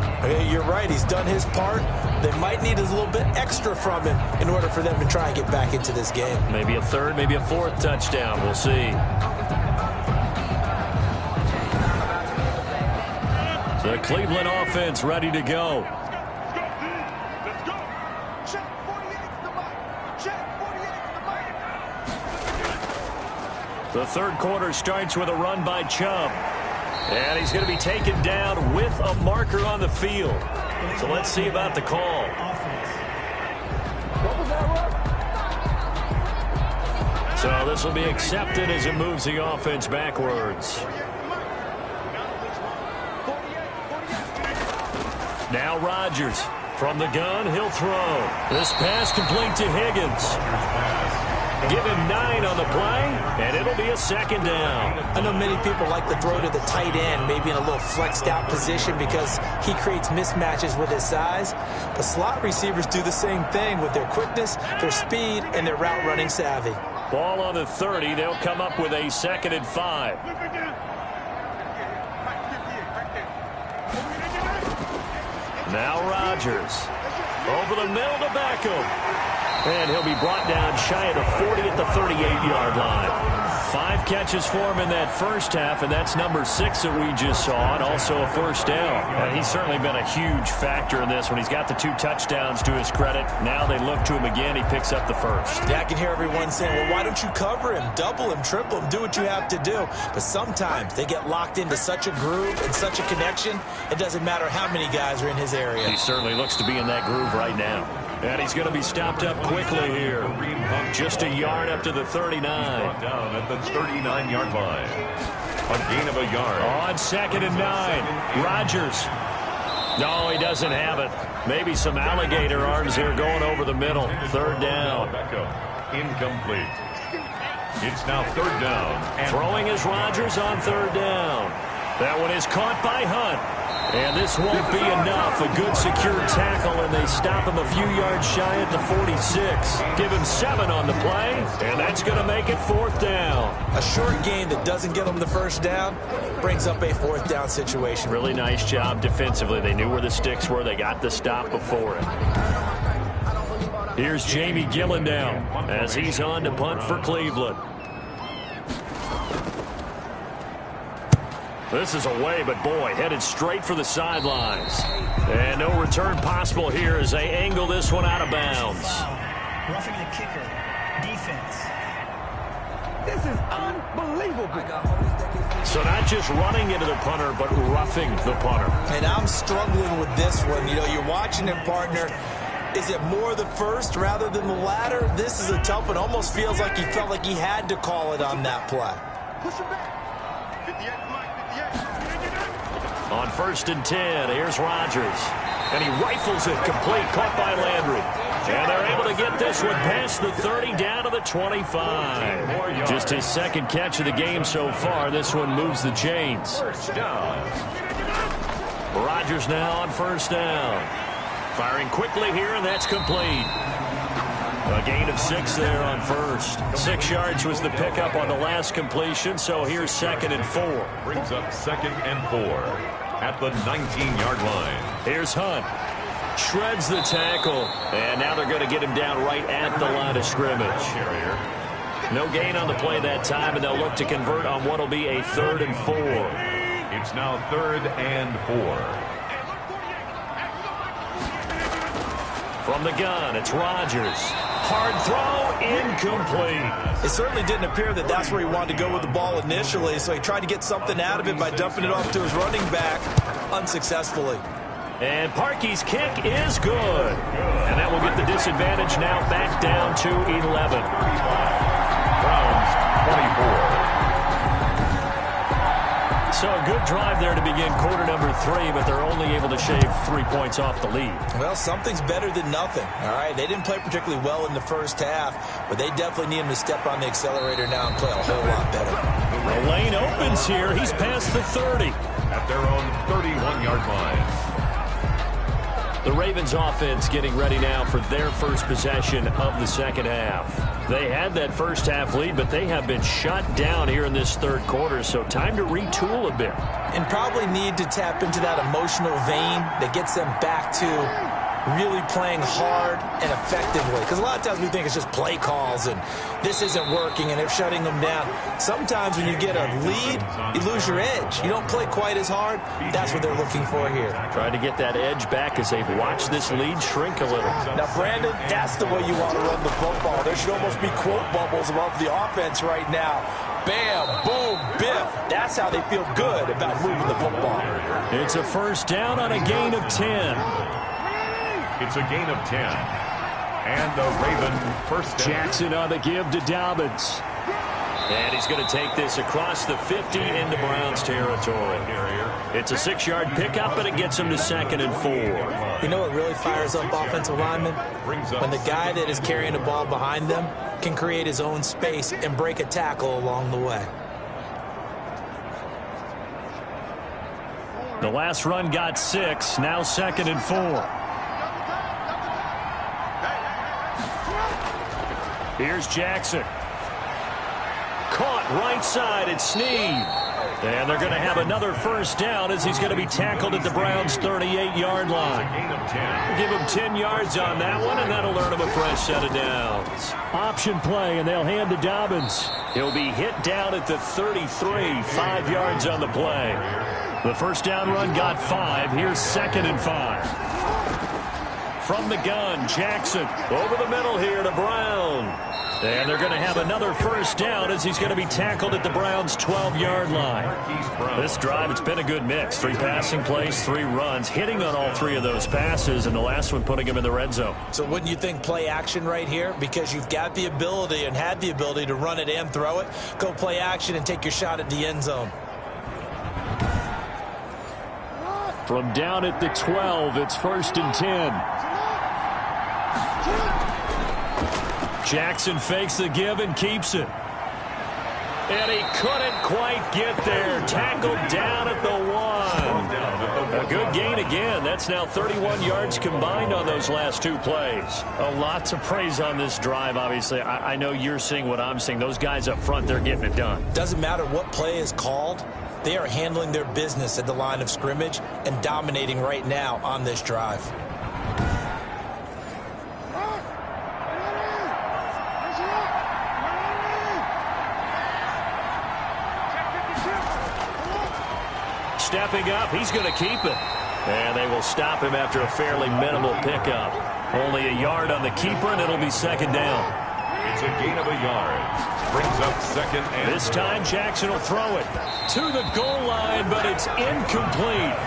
You're right, he's done his part. They might need a little bit extra from him in order for them to try and get back into this game. Maybe a third, maybe a 4th touchdown. We'll see. The Cleveland offense ready to go. The third quarter starts with a run by Chubb. And he's going to be taken down with a marker on the field. So let's see about the call. So this will be accepted as it moves the offense backwards. Now Rodgers from the gun, he'll throw. This pass complete to Higgins. Give him 9 on the play, and it'll be a second down. I know many people like to throw to the tight end, maybe in a little flexed out position because he creates mismatches with his size. But slot receivers do the same thing with their quickness, their speed, and their route running savvy. Ball on the 30. They'll come up with a 2nd and 5. Now Rodgers. Over the middle to Beckham. And he'll be brought down shy of the 40 at the 38-yard line. 5 catches for him in that first half, and that's number 6 that we just saw, and also a first down. And he's certainly been a huge factor in this when he's got the 2 touchdowns to his credit. Now they look to him again. He picks up the first. Yeah, I can hear everyone saying, well, why don't you cover him, double him, triple him, do what you have to do. But sometimes they get locked into such a groove and such a connection, it doesn't matter how many guys are in his area. He certainly looks to be in that groove right now. And he's going to be stopped up quickly here. Just a yard up to the 39. Down at the 39-yard line. A gain of a yard. On 2nd and 9. Rodgers. No, he doesn't have it. Maybe some alligator arms here going over the middle. 3rd down. Incomplete. It's now 3rd down. And throwing is Rodgers on 3rd down. That one is caught by Hunt. And this won't be enough. A good secure tackle, and they stop him a few yards shy at the 46. Give him 7 on the play, and that's going to make it 4th down. A short gain that doesn't get them the first down brings up a 4th down situation. Really nice job defensively. They knew where the sticks were. They got the stop before it. Here's Jamie Gillen now as he's on to punt for Cleveland. This is away, but boy, headed straight for the sidelines. And no return possible here as they angle this one out of bounds. Roughing the kicker. Defense. This is unbelievable. So not just running into the punter, but roughing the punter. And I'm struggling with this one. You know, you're watching it, partner. Is it more the first rather than the latter? This is a tough one. Almost feels like he felt like he had to call it on that play. Push him back. 58. On 1st and 10, here's Rodgers. And he rifles it complete, caught by Landry. And they're able to get this one past the 30 down to the 25. Just his 2nd catch of the game so far. This one moves the chains. Rodgers now on 1st down. Firing quickly here, and that's complete. A gain of 6 there on 1st. 6 yards was the pickup on the last completion, so here's 2nd and 4. Brings up 2nd and 4 at the 19-yard line. Here's Hunt. Shreds the tackle. And now they're going to get him down right at the line of scrimmage. No gain on the play that time, and they'll look to convert on what will be a 3rd and 4. It's now 3rd and 4. From the gun, it's Rodgers. Hard throw, incomplete. It certainly didn't appear that that's where he wanted to go with the ball initially, so he tried to get something out of it by dumping it off to his running back unsuccessfully. And Parkey's kick is good. And that will get the disadvantage now back down to 11. Browns 24. So a good drive there to begin quarter number 3, but they're only able to shave 3 points off the lead. Well, something's better than nothing, all right? They didn't play particularly well in the first half, but they definitely need him to step on the accelerator now and play a whole lot better. The lane opens here. He's past the 30. At their own 31-yard line. The Ravens offense getting ready now for their first possession of the second half. They had that first half lead, but they have been shut down here in this third quarter, so time to retool a bit. And probably need to tap into that emotional vein that gets them back to really playing hard and effectively. Because a lot of times we think it's just play calls and this isn't working and they're shutting them down. Sometimes when you get a lead, you lose your edge. You don't play quite as hard. That's what they're looking for here. Trying to get that edge back as they've watched this lead shrink a little. Now, Brandon, that's the way you want to run the football. There should almost be quote bubbles above the offense right now. Bam, boom, biff. That's how they feel good about moving the football. It's a first down on a gain of 10. It's a gain of 10. And the Raven first down. Jackson on the give to Dobbins. And he's going to take this across the 50 into Browns territory. It's a 6-yard pickup, and it gets him to 2nd and 4. You know what really fires up offensive linemen? When the guy that is carrying the ball behind them can create his own space and break a tackle along the way. The last run got 6, now 2nd and 4. Here's Jackson. Caught right side at Snead. And they're going to have another first down as he's going to be tackled at the Browns' 38-yard line. Give him 10 yards on that one, and that'll earn him a fresh set of downs. Option play, and they'll hand to Dobbins. He'll be hit down at the 33, 5 yards on the play. The first down run got 5. Here's 2nd and 5. From the gun, Jackson over the middle here to Brown. And they're going to have another first down as he's going to be tackled at the Browns' 12-yard line. This drive, it's been a good mix. 3 passing plays, 3 runs, hitting on all 3 of those passes, and the last one putting him in the red zone. So wouldn't you think play action right here? Because you've got the ability and had the ability to run it and throw it. Go play action and take your shot at the end zone. From down at the 12, it's 1st and 10. Jackson fakes the give and keeps it. And he couldn't quite get there. Tackled down at the 1. A good gain again. That's now 31 yards combined on those last 2 plays. A lot to praise on this drive, obviously. I know you're seeing what I'm seeing. Those guys up front, they're getting it done. Doesn't matter what play is called. They are handling their business at the line of scrimmage and dominating right now on this drive. Stepping up, he's going to keep it. And they will stop him after a fairly minimal pickup. Only a yard on the keeper, and it'll be 2nd down. It's a gain of a yard. Brings up 2nd and this time Jackson will throw it to the goal line, but it's incomplete.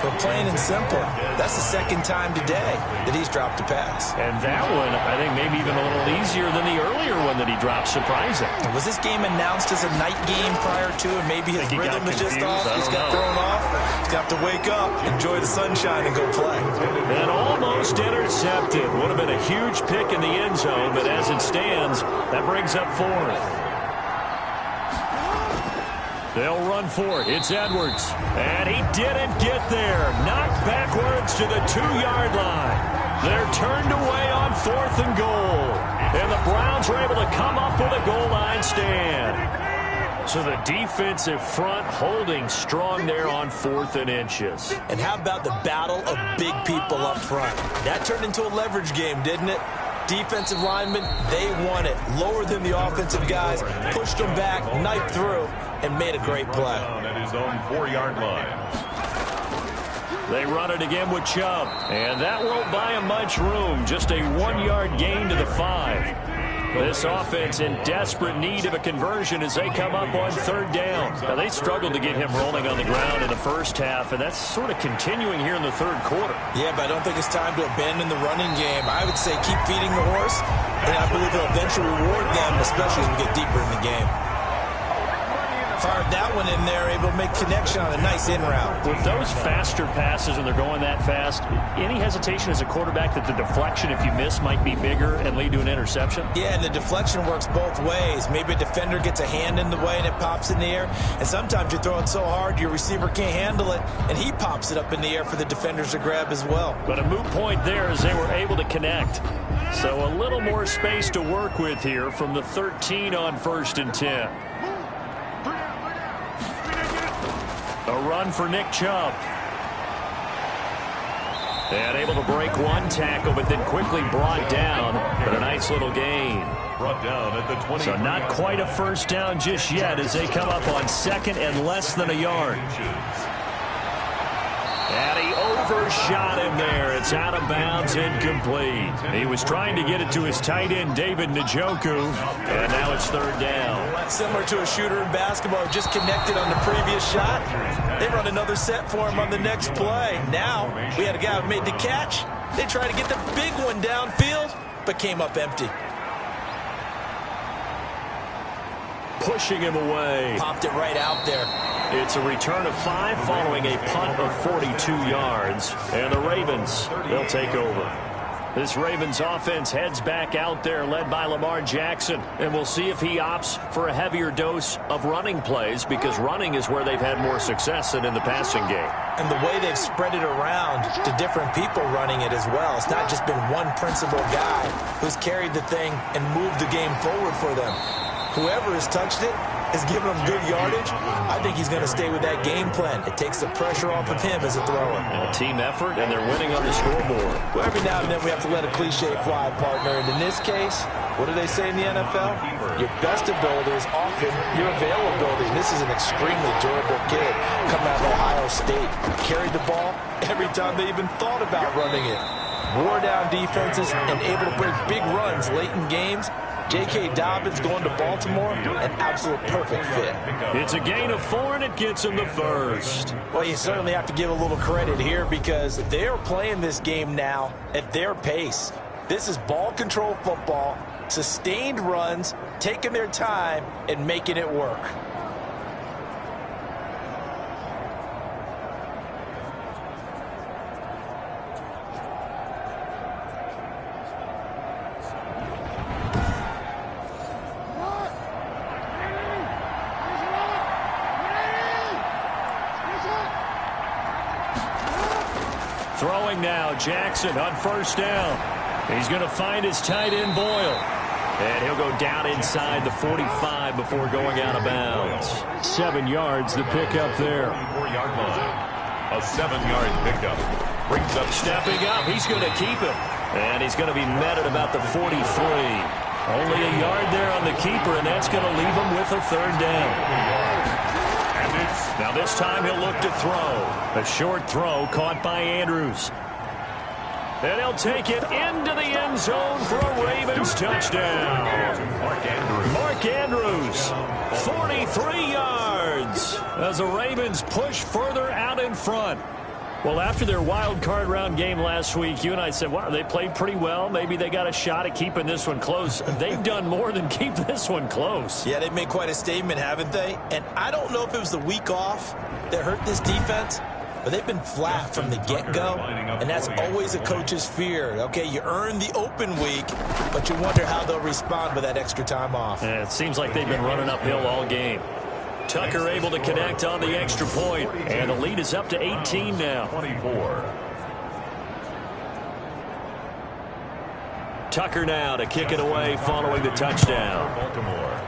But plain and simple, that's the 2nd time today that he's dropped a pass. And that one, I think, maybe even a little easier than the earlier one that he dropped. Surprising. Was this game announced as a night game prior to, and maybe his rhythm is just off? He's got thrown off. He's got to wake up, enjoy the sunshine, and go play. And almost intercepted. Would have been a huge pick in the end zone, but as it stands, that brings up 4th. They'll run for it. It's Edwards. And he didn't get there. Knocked backwards to the 2-yard line. They're turned away on 4th and goal. And the Browns are able to come up with a goal line stand. So the defensive front holding strong there on 4th and inches. And how about the battle of big people up front? That turned into a leverage game, didn't it? Defensive linemen, they won it. Lower than the offensive guys, pushed them back, knifed through, and made a great play. At his own 4-yard line. They run it again with Chubb. And that won't buy him much room. Just a 1-yard gain to the 5. This offense in desperate need of a conversion as they come up on 3rd down. Now, they struggled to get him rolling on the ground in the first half, and that's sort of continuing here in the 3rd quarter. Yeah, but I don't think it's time to abandon the running game. I would say keep feeding the horse, and I believe he'll eventually reward them, especially as we get deeper in the game. Fired that one in there, able to make connection on a nice in route. With those faster passes when they're going that fast, any hesitation as a quarterback that the deflection, if you miss, might be bigger and lead to an interception? Yeah, and the deflection works both ways. Maybe a defender gets a hand in the way and it pops in the air, and sometimes you throw it so hard your receiver can't handle it, and he pops it up in the air for the defenders to grab as well. But a moot point there as they were able to connect. So a little more space to work with here from the 13 on 1st and 10. A run for Nick Chubb. And able to break one tackle, but then quickly brought down. But a nice little gain. Brought down at the 20. So not quite a first down just yet as they come up on 2nd and less than a yard. And he overshot him there. It's out of bounds, incomplete. He was trying to get it to his tight end, David Njoku, and now it's 3rd down. Similar to a shooter in basketball, just connected on the previous shot. They run another set for him on the next play. Now, we had a guy who made the catch. They tried to get the big one downfield, but came up empty. Pushing him away. Popped it right out there. It's a return of 5 following a punt of 42 yards. And the Ravens, they'll take over. This Ravens offense heads back out there led by Lamar Jackson. And we'll see if he opts for a heavier dose of running plays because running is where they've had more success than in the passing game. And the way they've spread it around to different people running it as well. It's not just been one principal guy who's carried the thing and moved the game forward for them. Whoever has touched it has given him good yardage. I think he's going to stay with that game plan. It takes the pressure off of him as a thrower. A team effort, and they're winning on the scoreboard. Well, every now and then we have to let a cliche fly, partner. And in this case, what do they say in the NFL? Your best ability is often your availability. And this is an extremely durable kid coming out of Ohio State. Carried the ball every time they even thought about running it. Wore down defenses and able to break big runs late in games. J.K. Dobbins going to Baltimore, an absolute perfect fit. It's a gain of 4, and it gets him the first. Well, you certainly have to give a little credit here because they're playing this game now at their pace. This is ball control football, sustained runs, taking their time, and making it work. Throwing now, Jackson on 1st down. He's going to find his tight end, Boyle. And he'll go down inside the 45 before going out of bounds. 7 yards, the pickup there. 4-yard line. A 7-yard pickup. Brings up. Stepping up, he's going to keep it. And he's going to be met at about the 43. Only a yard there on the keeper, and that's going to leave him with a 3rd down. Now this time he'll look to throw. A short throw caught by Andrews. And he'll take it into the end zone for a Ravens touchdown. Mark Andrews, 43 yards as the Ravens push further out in front. Well, after their wild card round game last week, you and I said, wow, they played pretty well. Maybe they got a shot at keeping this one close. They've done more than keep this one close. Yeah, they've made quite a statement, haven't they? And I don't know if it was the week off that hurt this defense, but they've been flat from the get-go, and that's always a coach's fear. Okay, you earn the open week, but you wonder how they'll respond with that extra time off. Yeah, it seems like they've been running uphill all game. Tucker able to connect on the extra point, and the lead is up to 18 now. 24. Tucker now to kick it away following the touchdown. Baltimore.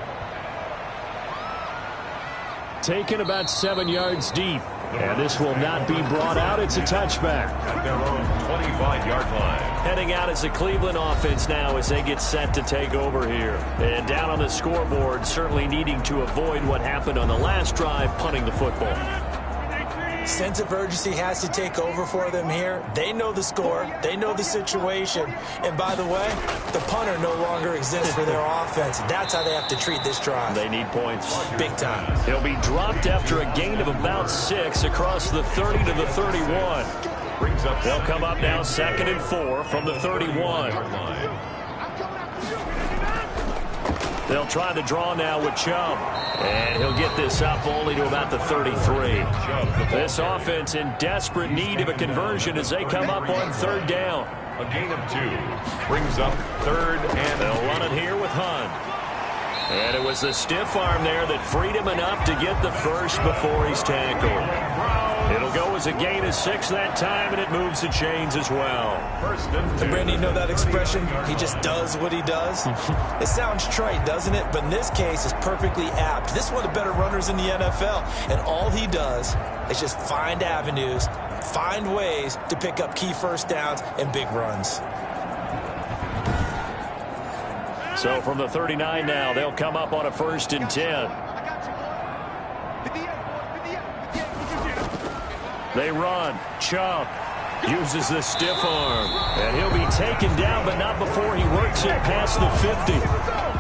taken about 7 yards deep. And this will not be brought out. It's a touchback. At their own 25-yard line. Heading out as the Cleveland offense now as they get set to take over here. And down on the scoreboard, certainly needing to avoid what happened on the last drive, punting the football. Sense of urgency has to take over for them here. They know the score. They know the situation. And by the way, the punter no longer exists for their offense. That's how they have to treat this drive. They need points. Big time. He'll be dropped after a gain of about 6 across the 30 to the 31. They'll come up now 2nd and 4 from the 31. They'll try the draw now with Chubb. And he'll get this up only to about the 33. This offense in desperate need of a conversion as they come up on 3rd down. A gain of 2 brings up 3rd and they'll run it here with Hunt. And it was the stiff arm there that freed him enough to get the first before he's tackled. It'll go as a gain of 6 that time, and it moves the chains as well. And Brandon, you know that expression? He just does what he does. It sounds trite, doesn't it? But in this case, it's perfectly apt. This is one of the better runners in the NFL, and all he does is just find avenues, find ways to pick up key first downs and big runs. So from the 39 now, they'll come up on a 1st and 10. They run. Chubb uses the stiff arm. And he'll be taken down, but not before he works it past the 50.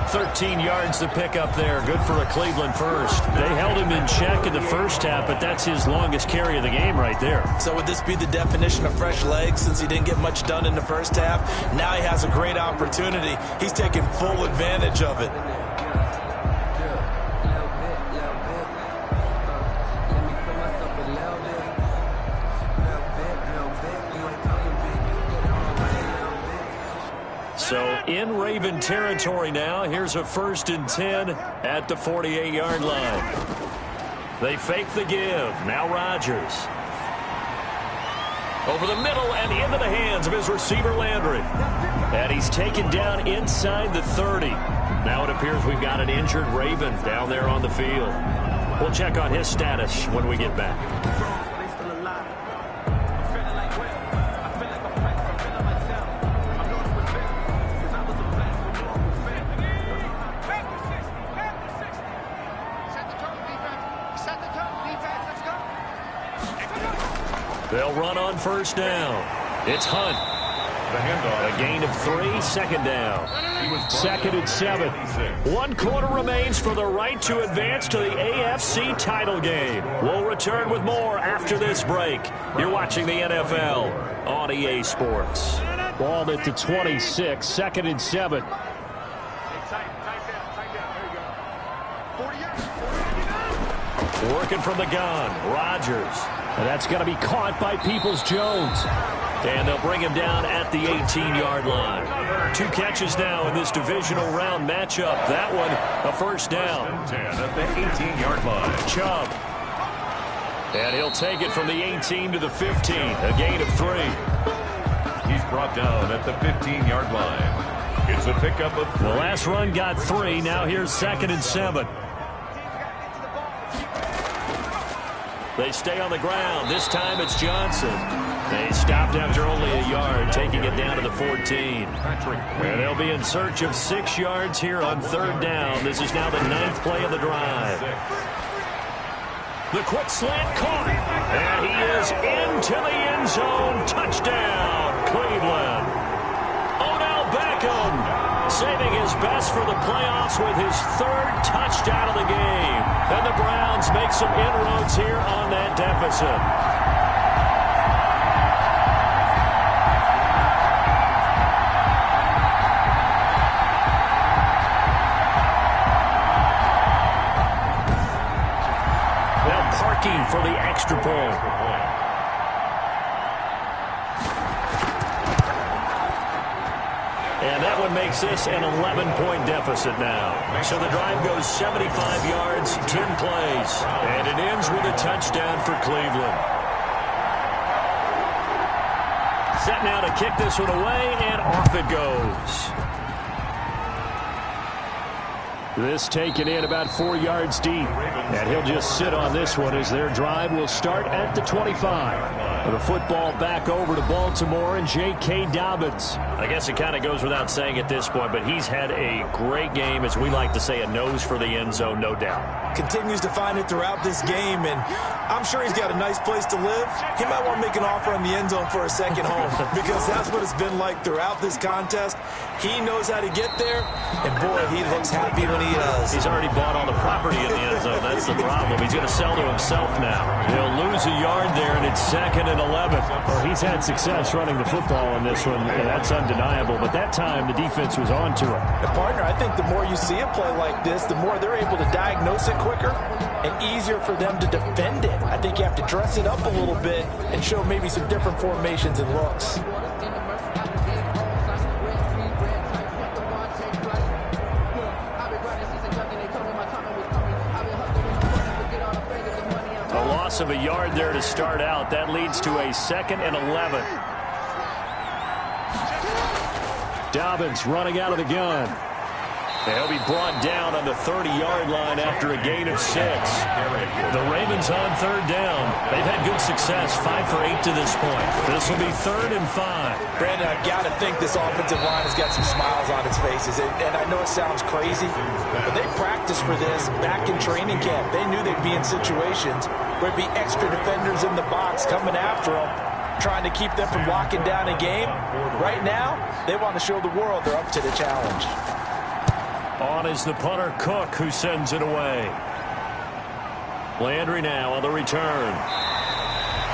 13 yards to pick up there. Good for a Cleveland first. They held him in check in the first half, but that's his longest carry of the game right there. So would this be the definition of fresh legs since he didn't get much done in the first half? Now he has a great opportunity. He's taking full advantage of it. So in Raven territory now, here's a 1st and 10 at the 48-yard line. They fake the give. Now Rodgers. Over the middle and into the hands of his receiver Landry. And he's taken down inside the 30. Now it appears we've got an injured Raven down there on the field. We'll check on his status when we get back. They'll run on 1st down. It's Hunt. A gain of 3, 2nd down. 2nd and 7. 1 quarter remains for the right to advance to the AFC title game. We'll return with more after this break. You're watching the NFL on EA Sports. Ball at the 26, 2nd and 7. Working from the gun, Rodgers. And that's going to be caught by Peoples-Jones. And they'll bring him down at the 18-yard line. 2 catches now in this divisional round matchup. That one, a 1st down. 10 at the 18-yard line. Chubb. And he'll take it from the 18 to the 15. A gain of 3. He's brought down at the 15-yard line. It's a pickup of 3. The last run got 3. Now here's 2nd and 7. They stay on the ground. This time it's Johnson. They stopped after only a yard, taking it down to the 14. And they'll be in search of 6 yards here on 3rd down. This is now the 9th play of the drive. The quick slant caught. And he is into the end zone. Touchdown, Cleveland. Odell Beckham saving his best for the playoffs with his 3rd touchdown of the game. And the Browns make some inroads here on that deficit. Now parking for the extra point. And that one makes this an 11-point deficit now. So the drive goes 75 yards, 10 plays. And it ends with a touchdown for Cleveland. Set now to kick this one away, and off it goes. This taken in about 4 yards deep. And he'll just sit on this one as their drive will start at the 25. The football back over to Baltimore and J.K. Dobbins. I guess it kind of goes without saying at this point, but he's had a great game, as we like to say, a nose for the end zone, no doubt. Continues to find it throughout this game, and I'm sure he's got a nice place to live. He might want to make an offer on the end zone for a second home because that's what it's been like throughout this contest. He knows how to get there, and boy, he looks happy when he does. He's already bought all the property in the end zone. That's the problem. He's going to sell to himself now. He'll lose a yard there, and it's 2nd and 11. Well, he's had success running the football in this one, and that's undeniable. But that time, the defense was on to him. And partner, I think the more you see a play like this, the more they're able to diagnose it quicker and easier for them to defend it. I think you have to dress it up a little bit and show maybe some different formations and looks. A loss of a yard there to start out. That leads to a 2nd and 11. Dobbins running out of the gun. He'll be brought down on the 30-yard line after a gain of 6. The Ravens on 3rd down. They've had good success, 5 for 8 to this point. This will be 3rd and 5. Brandon, I've got to think this offensive line has got some smiles on its faces. And I know it sounds crazy, but they practiced for this back in training camp. They knew they'd be in situations where it'd be extra defenders in the box coming after them, trying to keep them from locking down a game. Right now, they want to show the world they're up to the challenge. On is the punter, Cook, who sends it away. Landry now on the return.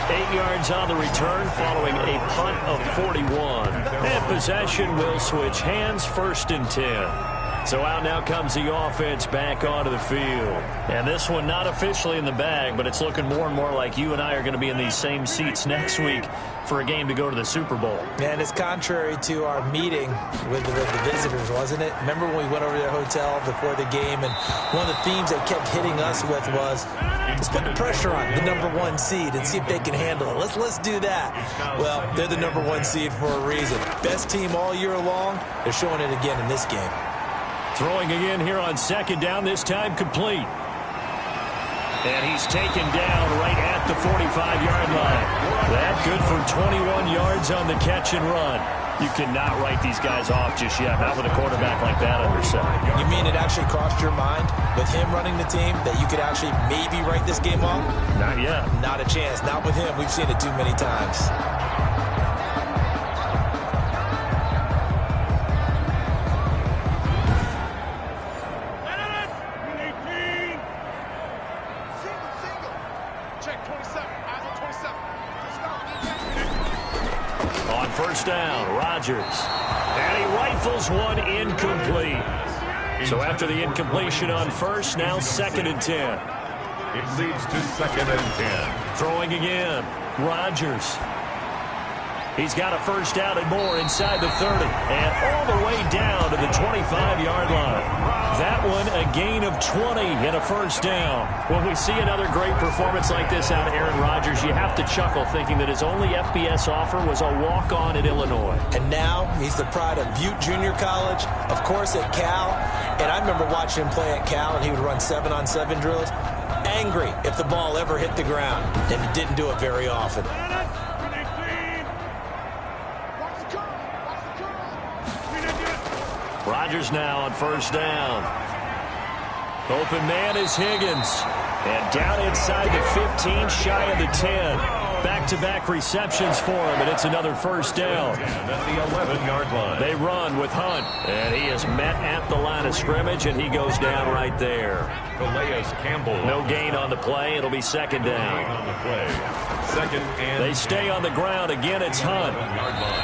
8 yards on the return following a punt of 41. And possession will switch hands, 1st and 10. So out now comes the offense back onto the field. And this one not officially in the bag, but it's looking more and more like you and I are going to be in these same seats next week for a game to go to the Super Bowl. And it's contrary to our meeting with the visitors, wasn't it? Remember when we went over to their hotel before the game, and one of the themes they kept hitting us with was, let's put the pressure on the #1 seed and see if they can handle it. Let's do that. Well, they're the #1 seed for a reason. Best team all year long. They're showing it again in this game. Throwing again here on 2nd down, this time complete. And he's taken down right at the 45-yard line. That good for 21 yards on the catch and run. You cannot write these guys off just yet, not with a quarterback like that under center. You mean it actually crossed your mind with him running the team that you could actually maybe write this game off? Not yet. Not a chance. Not with him. We've seen it too many times. On 1st down, Rodgers. And he rifles one incomplete. So after the incompletion on 1st, now 2nd and 10. It leads to 2nd and 10. Throwing again, Rodgers. He's got a 1st down and more inside the 30. And all the way down to the 25-yard line. That one a gain of 20 and a 1st down. When we see another great performance like this out of Aaron Rodgers, you have to chuckle thinking that his only FBS offer was a walk-on at Illinois. And now he's the pride of Butte Junior College, of course at Cal. And I remember watching him play at Cal, and he would run 7-on-7 drills. Angry if the ball ever hit the ground, and he didn't do it very often. Rodgers now on 1st down. Open man is Higgins. And down inside the 15, shy of the 10. Back-to-back receptions for him, and it's another 1st down. And at the 11-yard line. They run with Hunt. And he is met at the line of scrimmage, and he goes down right there. Calais Campbell. No gain on the play. It'll be 2nd down. On the play. 2nd and They stay on the ground. Again, it's Hunt.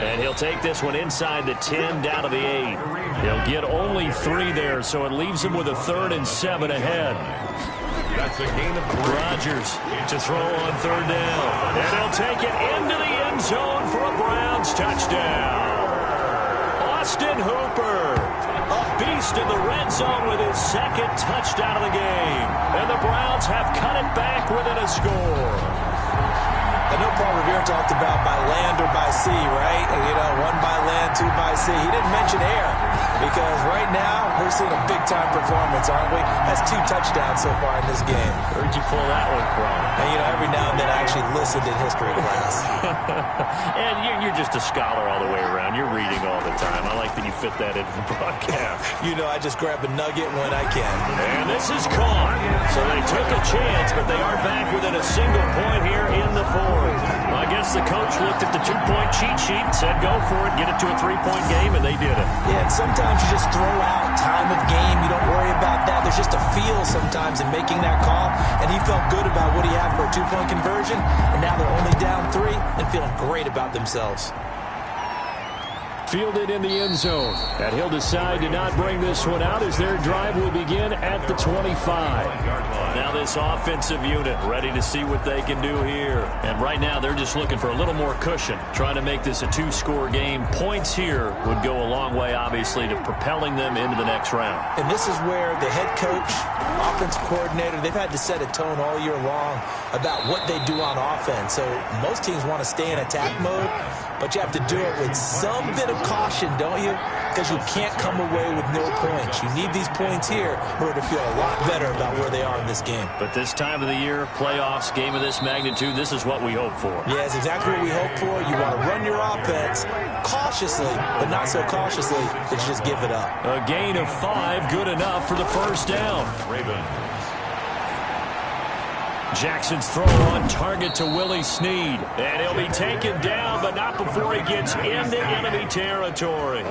And he'll take this one inside the 10, down to the 8. He'll get only 3 there, so it leaves him with a 3rd and 7 ahead. That's a gain of 3. Rodgers to throw on 3rd down. And he'll take it into the end zone for a Browns touchdown. Austin Hooper, a beast in the red zone with his 2nd touchdown of the game. And the Browns have cut it back within a score. I know Paul Revere talked about by land or by sea, right? And, you know, 1 by land, 2 by sea. He didn't mention air. Because right now, we're seeing a big-time performance, aren't we? That's 2 touchdowns so far in this game. Where'd you pull that one from? And, every now and then I actually listened in history class. And you're just a scholar all the way around. You're reading all the time. I like that you fit that into the broadcast. I just grab a nugget when I can. And this is caught. So they took a chance, but they are back within a single point here in the fourth. I guess the coach looked at the 2-point cheat sheet and said, go for it, get it to a 3-point game, and they did it. Yeah, and sometimes you just throw out time of game. You don't worry about that. There's just a feel sometimes in making that call, and he felt good about what he had for a 2-point conversion, and now they're only down 3 and feeling great about themselves. Fielded in the end zone. And he'll decide to not bring this one out as their drive will begin at the 25. Now this offensive unit ready to see what they can do here. And right now they're just looking for a little more cushion, trying to make this a 2-score game. Points here would go a long way, obviously, to propelling them into the next round. And this is where the head coach, offensive coordinator, they've had to set a tone all year long about what they do on offense. So most teams want to stay in attack mode, but you have to do it with some bit of caution, don't you? Because you can't come away with no points. You need these points here in order to feel a lot better about where they are in this game. But this time of the year, playoffs, game of this magnitude, this is what we hope for. Yeah, it's exactly what we hope for. You want to run your offense cautiously, but not so cautiously that you just give it up. A gain of 5, good enough for the first down. Ravens. Jackson's throw on target to Willie Snead. And he'll be taken down, but not before he gets into enemy territory.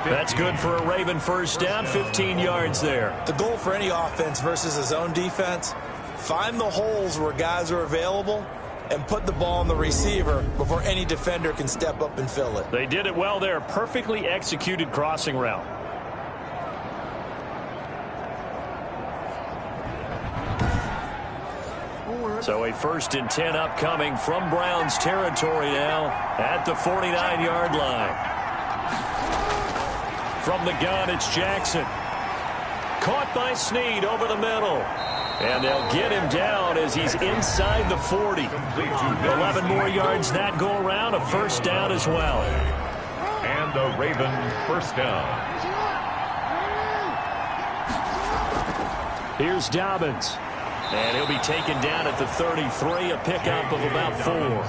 That's good for a Raven first down, 15 yards there. The goal for any offense versus a zone defense, find the holes where guys are available and put the ball on the receiver before any defender can step up and fill it. They did it well there. Perfectly executed crossing route. So a 1st and 10 upcoming from Browns territory now at the 49-yard line. From the gun, it's Jackson. Caught by Snead over the middle. And they'll get him down as he's inside the 40. 11 more yards that go around, a first down as well. And a Raven first down. Here's Dobbins. And he'll be taken down at the 33, a pickup of about 4.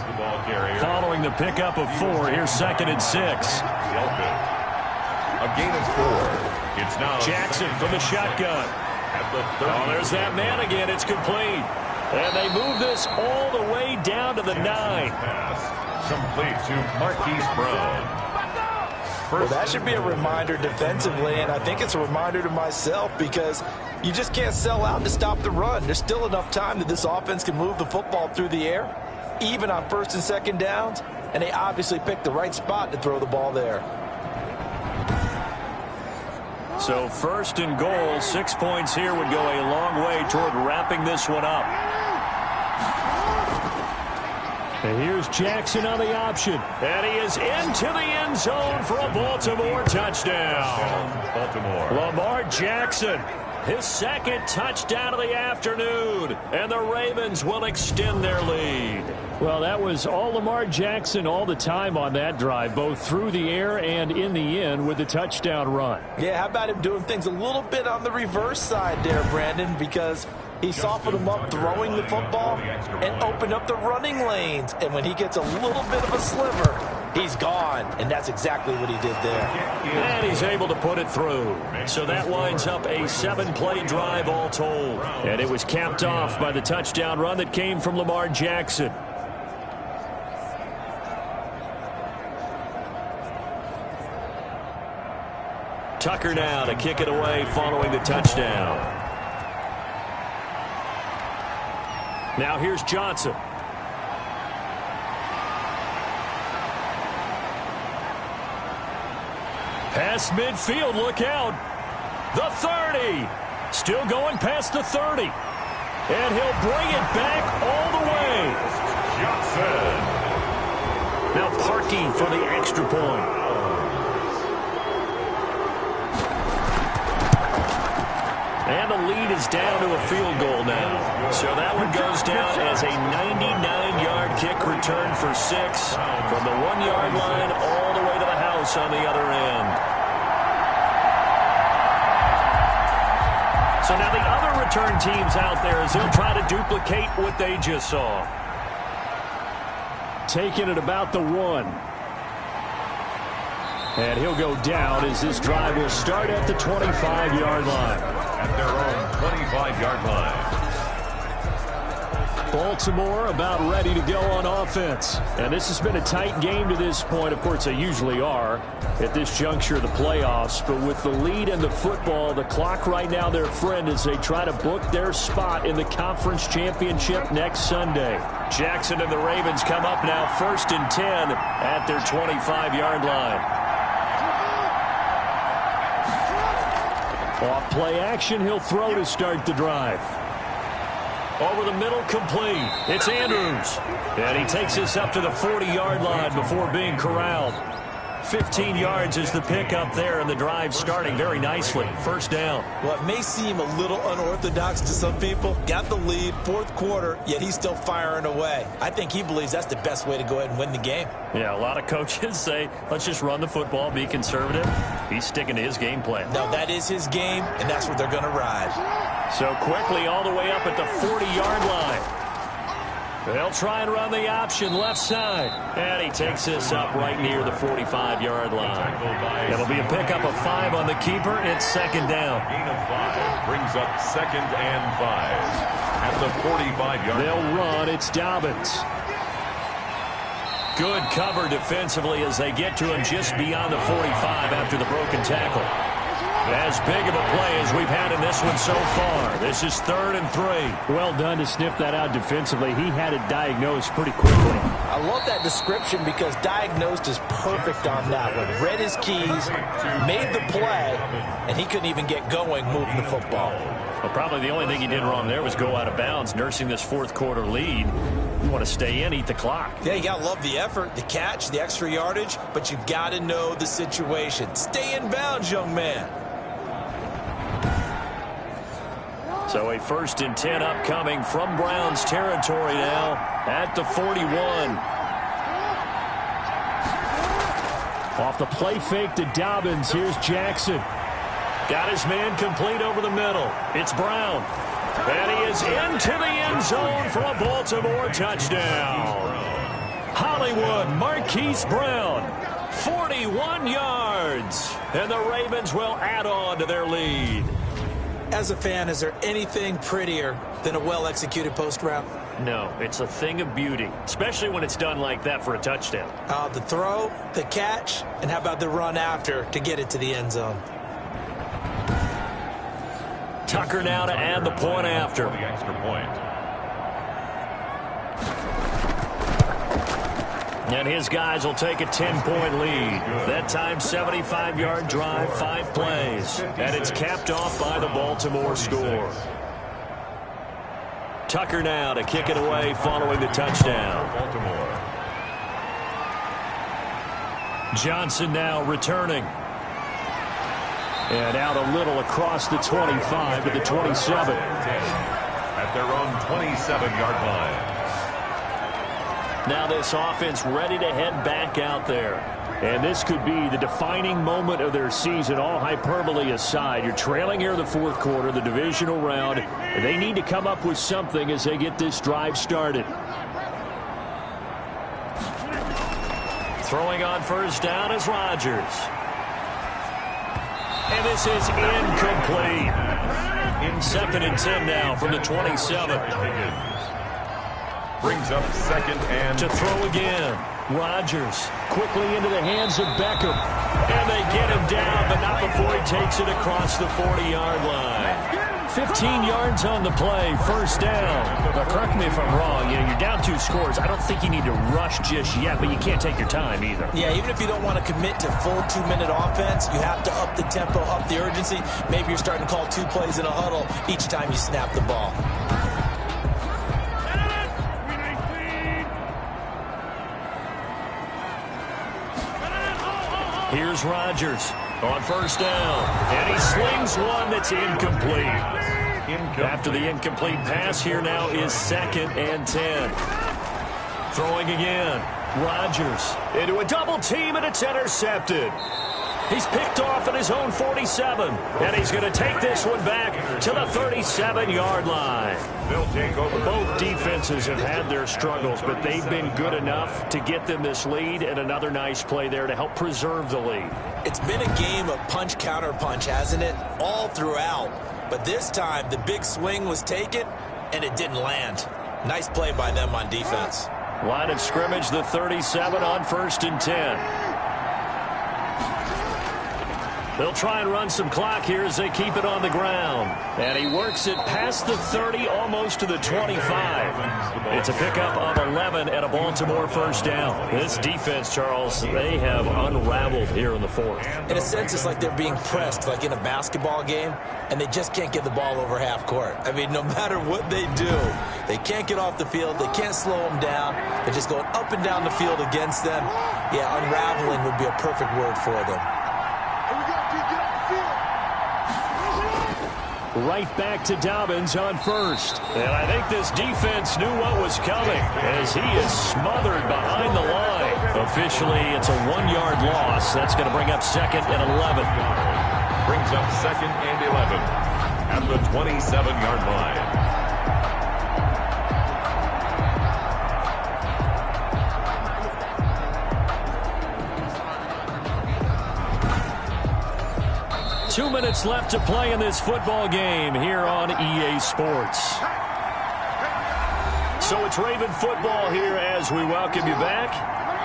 Following the pickup of 4, here's 2nd and 6. A gain of 4. It's now Jackson from the shotgun. Oh, there's that man again. It's complete. And they move this all the way down to the 9. Pass complete to Marquise Brown. Well, that should be a reminder defensively, and I think it's a reminder to myself because you just can't sell out to stop the run. There's still enough time that this offense can move the football through the air, even on 1st and 2nd downs, and they obviously picked the right spot to throw the ball there. So 1st and goal, 6 points here would go a long way toward wrapping this one up. And here's Jackson on the option. And he is into the end zone for a Baltimore touchdown. Baltimore. Lamar Jackson, his 2nd touchdown of the afternoon. And the Ravens will extend their lead. Well, that was all Lamar Jackson all the time on that drive, both through the air and in the end with the touchdown run. Yeah, how about him doing things a little bit on the reverse side there, Brandon, because he softened him up throwing the football and opened up the running lanes. And when he gets a little bit of a sliver, he's gone. And that's exactly what he did there. And he's able to put it through. So that winds up a 7-play drive all told. And it was capped off by the touchdown run that came from Lamar Jackson. Tucker now to kick it away following the touchdown. Now here's Johnson. Past midfield, look out. The 30. Still going past the 30. And he'll bring it back all the way. Johnson. Now Parkey for the extra point. And the lead is down to a field goal now. So that one goes down as a 99-yard kick return for 6 from the 1-yard line all the way to the house on the other end. So now the other return teams out there as they'll try to duplicate what they just saw. Taking it about the 1. And he'll go down as this drive will start at the 25-yard line. At their own 25-yard line. Baltimore about ready to go on offense. And this has been a tight game to this point. Of course, they usually are at this juncture of the playoffs. But with the lead in the football, the clock right now their friend as they try to book their spot in the conference championship next Sunday. Jackson and the Ravens come up now 1st and 10 at their 25-yard line. Off play action, he'll throw to start the drive. Over the middle, complete. It's Andrews. And he takes this up to the 40-yard line before being corralled. 15 yards is the pickup there, and the drive starting very nicely. First down. Well, it may seem a little unorthodox to some people. Got the lead, 4th quarter, yet he's still firing away. I think he believes that's the best way to go ahead and win the game. Yeah, a lot of coaches say, let's just run the football, be conservative. He's sticking to his game plan. No, that is his game, and that's what they're going to ride. So quickly all the way up at the 40-yard line. They'll try and run the option left side. And he takes this up right near the 45-yard line. It'll be a pickup of 5 on the keeper. It's 2nd down. Gain of 5 brings up 2nd and 5 at the 45-yard line. They'll run. It's Dobbins. Good cover defensively as they get to him just beyond the 45 after the broken tackle. As big of a play as we've had in this one so far. This is 3rd and 3. Well done to sniff that out defensively. He had it diagnosed pretty quickly. I love that description because diagnosed is perfect on that one. Read his keys, made the play, and he couldn't even get going moving the football. Well, probably the only thing he did wrong there was go out of bounds, nursing this 4th quarter lead. You want to stay in, eat the clock. Yeah, you got to love the effort, the catch, the extra yardage, but you got to know the situation. Stay in bounds, young man. So a 1st and 10 upcoming from Browns territory now at the 41. Off the play fake to Dobbins. Here's Jackson. Got his man complete over the middle. It's Brown. And he is into the end zone for a Baltimore touchdown. Hollywood Marquise Brown, 41 yards. And the Ravens will add on to their lead. As a fan, is there anything prettier than a well-executed post route? No, it's a thing of beauty, especially when it's done like that for a touchdown. The throw, the catch, and how about the run after to get it to the end zone? Tucker now to add the point after. The extra point. And his guys will take a 10-point lead. That time, 75-yard drive, 5 plays. And it's capped off by the Baltimore score. Tucker now to kick it away following the touchdown. Baltimore. Johnson now returning. And out a little across the 25 to the 27. At their own 27-yard line. Now this offense ready to head back out there. And this could be the defining moment of their season, all hyperbole aside. You're trailing here in the 4th quarter, the divisional round. And they need to come up with something as they get this drive started. Throwing on 1st down is Rodgers. And this is incomplete. In 2nd and 10 now from the 27. Brings up 2nd and to throw again. Rodgers quickly into the hands of Beckham. And they get him down, but not before he takes it across the 40-yard line. 15 yards on the play, 1st down. Now, correct me if I'm wrong. You're down 2 scores. I don't think you need to rush just yet, but you can't take your time either. Yeah, even if you don't want to commit to full 2-minute offense, you have to up the tempo, up the urgency. Maybe you're starting to call 2 plays in a huddle each time you snap the ball. Here's Rodgers on 1st down. And he slings one that's incomplete. After the incomplete pass, here now is 2nd and 10. Throwing again. Rodgers into a double team, and it's intercepted. He's picked off at his own 47. And he's going to take this one back to the 37-yard line. They'll take over. Both defenses have had their struggles, but they've been good enough to get them this lead, and another nice play there to help preserve the lead. It's been a game of punch-counter-punch, hasn't it? All throughout. But this time, the big swing was taken, and it didn't land. Nice play by them on defense. Line of scrimmage, the 37 on 1st and 10. They'll try and run some clock here as they keep it on the ground. And he works it past the 30, almost to the 25. It's a pickup of 11 and a Baltimore first down. This defense, Charles, they have unraveled here in the 4th. In a sense, it's like they're being pressed, like in a basketball game, and they just can't get the ball over half court. I mean, no matter what they do, they can't get off the field. They can't slow them down. They're just going up and down the field against them. Yeah, unraveling would be a perfect word for them. Right back to Dobbins on 1st. And I think this defense knew what was coming as he is smothered behind the line. Officially, it's a 1-yard loss. That's going to bring up 2nd and 11. Brings up 2nd and 11 at the 27-yard line. Two minutes left to play in this football game here on EA Sports. So it's Raven football here as we welcome you back.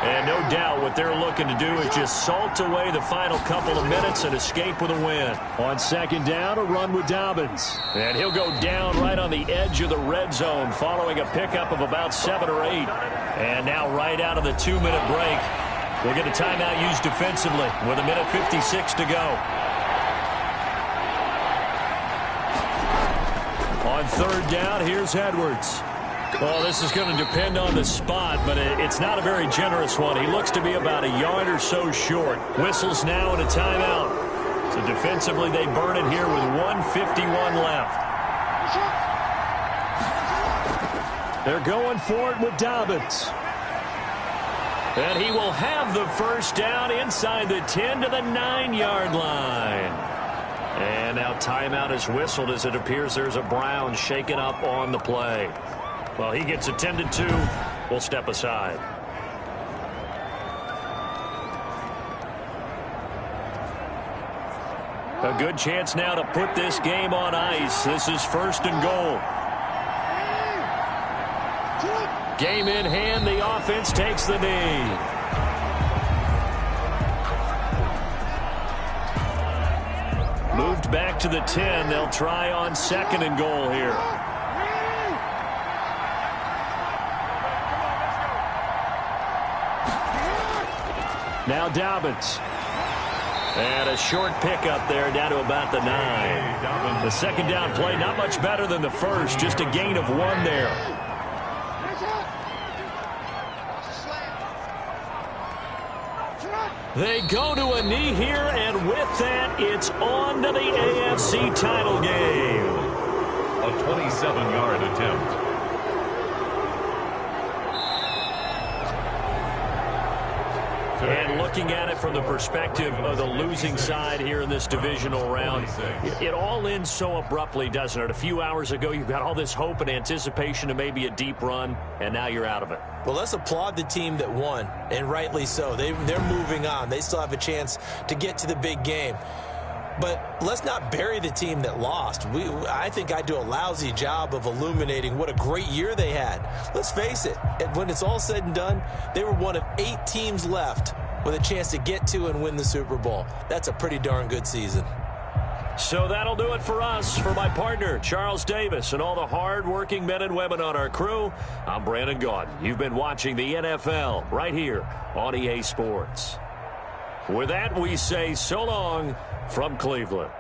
And no doubt what they're looking to do is just salt away the final couple of minutes and escape with a win. On 2nd down, a run with Dobbins. And he'll go down right on the edge of the red zone following a pickup of about 7 or 8. And now right out of the 2-minute break, we'll get a timeout used defensively with 1:56 to go. On 3rd down, here's Edwards. Well, this is going to depend on the spot, but it's not a very generous one. He looks to be about a yard or so short. Whistles now and a timeout. So defensively, they burn it here with 1:51 left. They're going for it with Dobbins. And he will have the first down inside the 10 to the 9-yard line. And now timeout is whistled as it appears there's a Brown shaken up on the play. Well, he gets attended to. We'll step aside. A good chance now to put this game on ice. This is 1st and goal. Game in hand. The offense takes the knee. Moved back to the 10. They'll try on 2nd and goal here. Now Dobbins. And a short pickup there down to about the 9. The 2nd down play, not much better than the first. Just a gain of 1 there. They go to a knee here, and with that, it's on to the AFC title game. A 27-yard attempt. And looking at it from the perspective of the losing side here in this divisional round, it all ends so abruptly, doesn't it? A few hours ago, you've got all this hope and anticipation of maybe a deep run, and now you're out of it. Well, let's applaud the team that won, and rightly so. They're moving on. They still have a chance to get to the big game. But let's not bury the team that lost. I think I do a lousy job of illuminating what a great year they had. Let's face it, when it's all said and done, they were one of 8 teams left with a chance to get to and win the Super Bowl. That's a pretty darn good season. So that'll do it for us. For my partner, Charles Davis, and all the hard-working men and women on our crew, I'm Brandon Gaudin. You've been watching the NFL right here on EA Sports. With that, we say so long from Cleveland.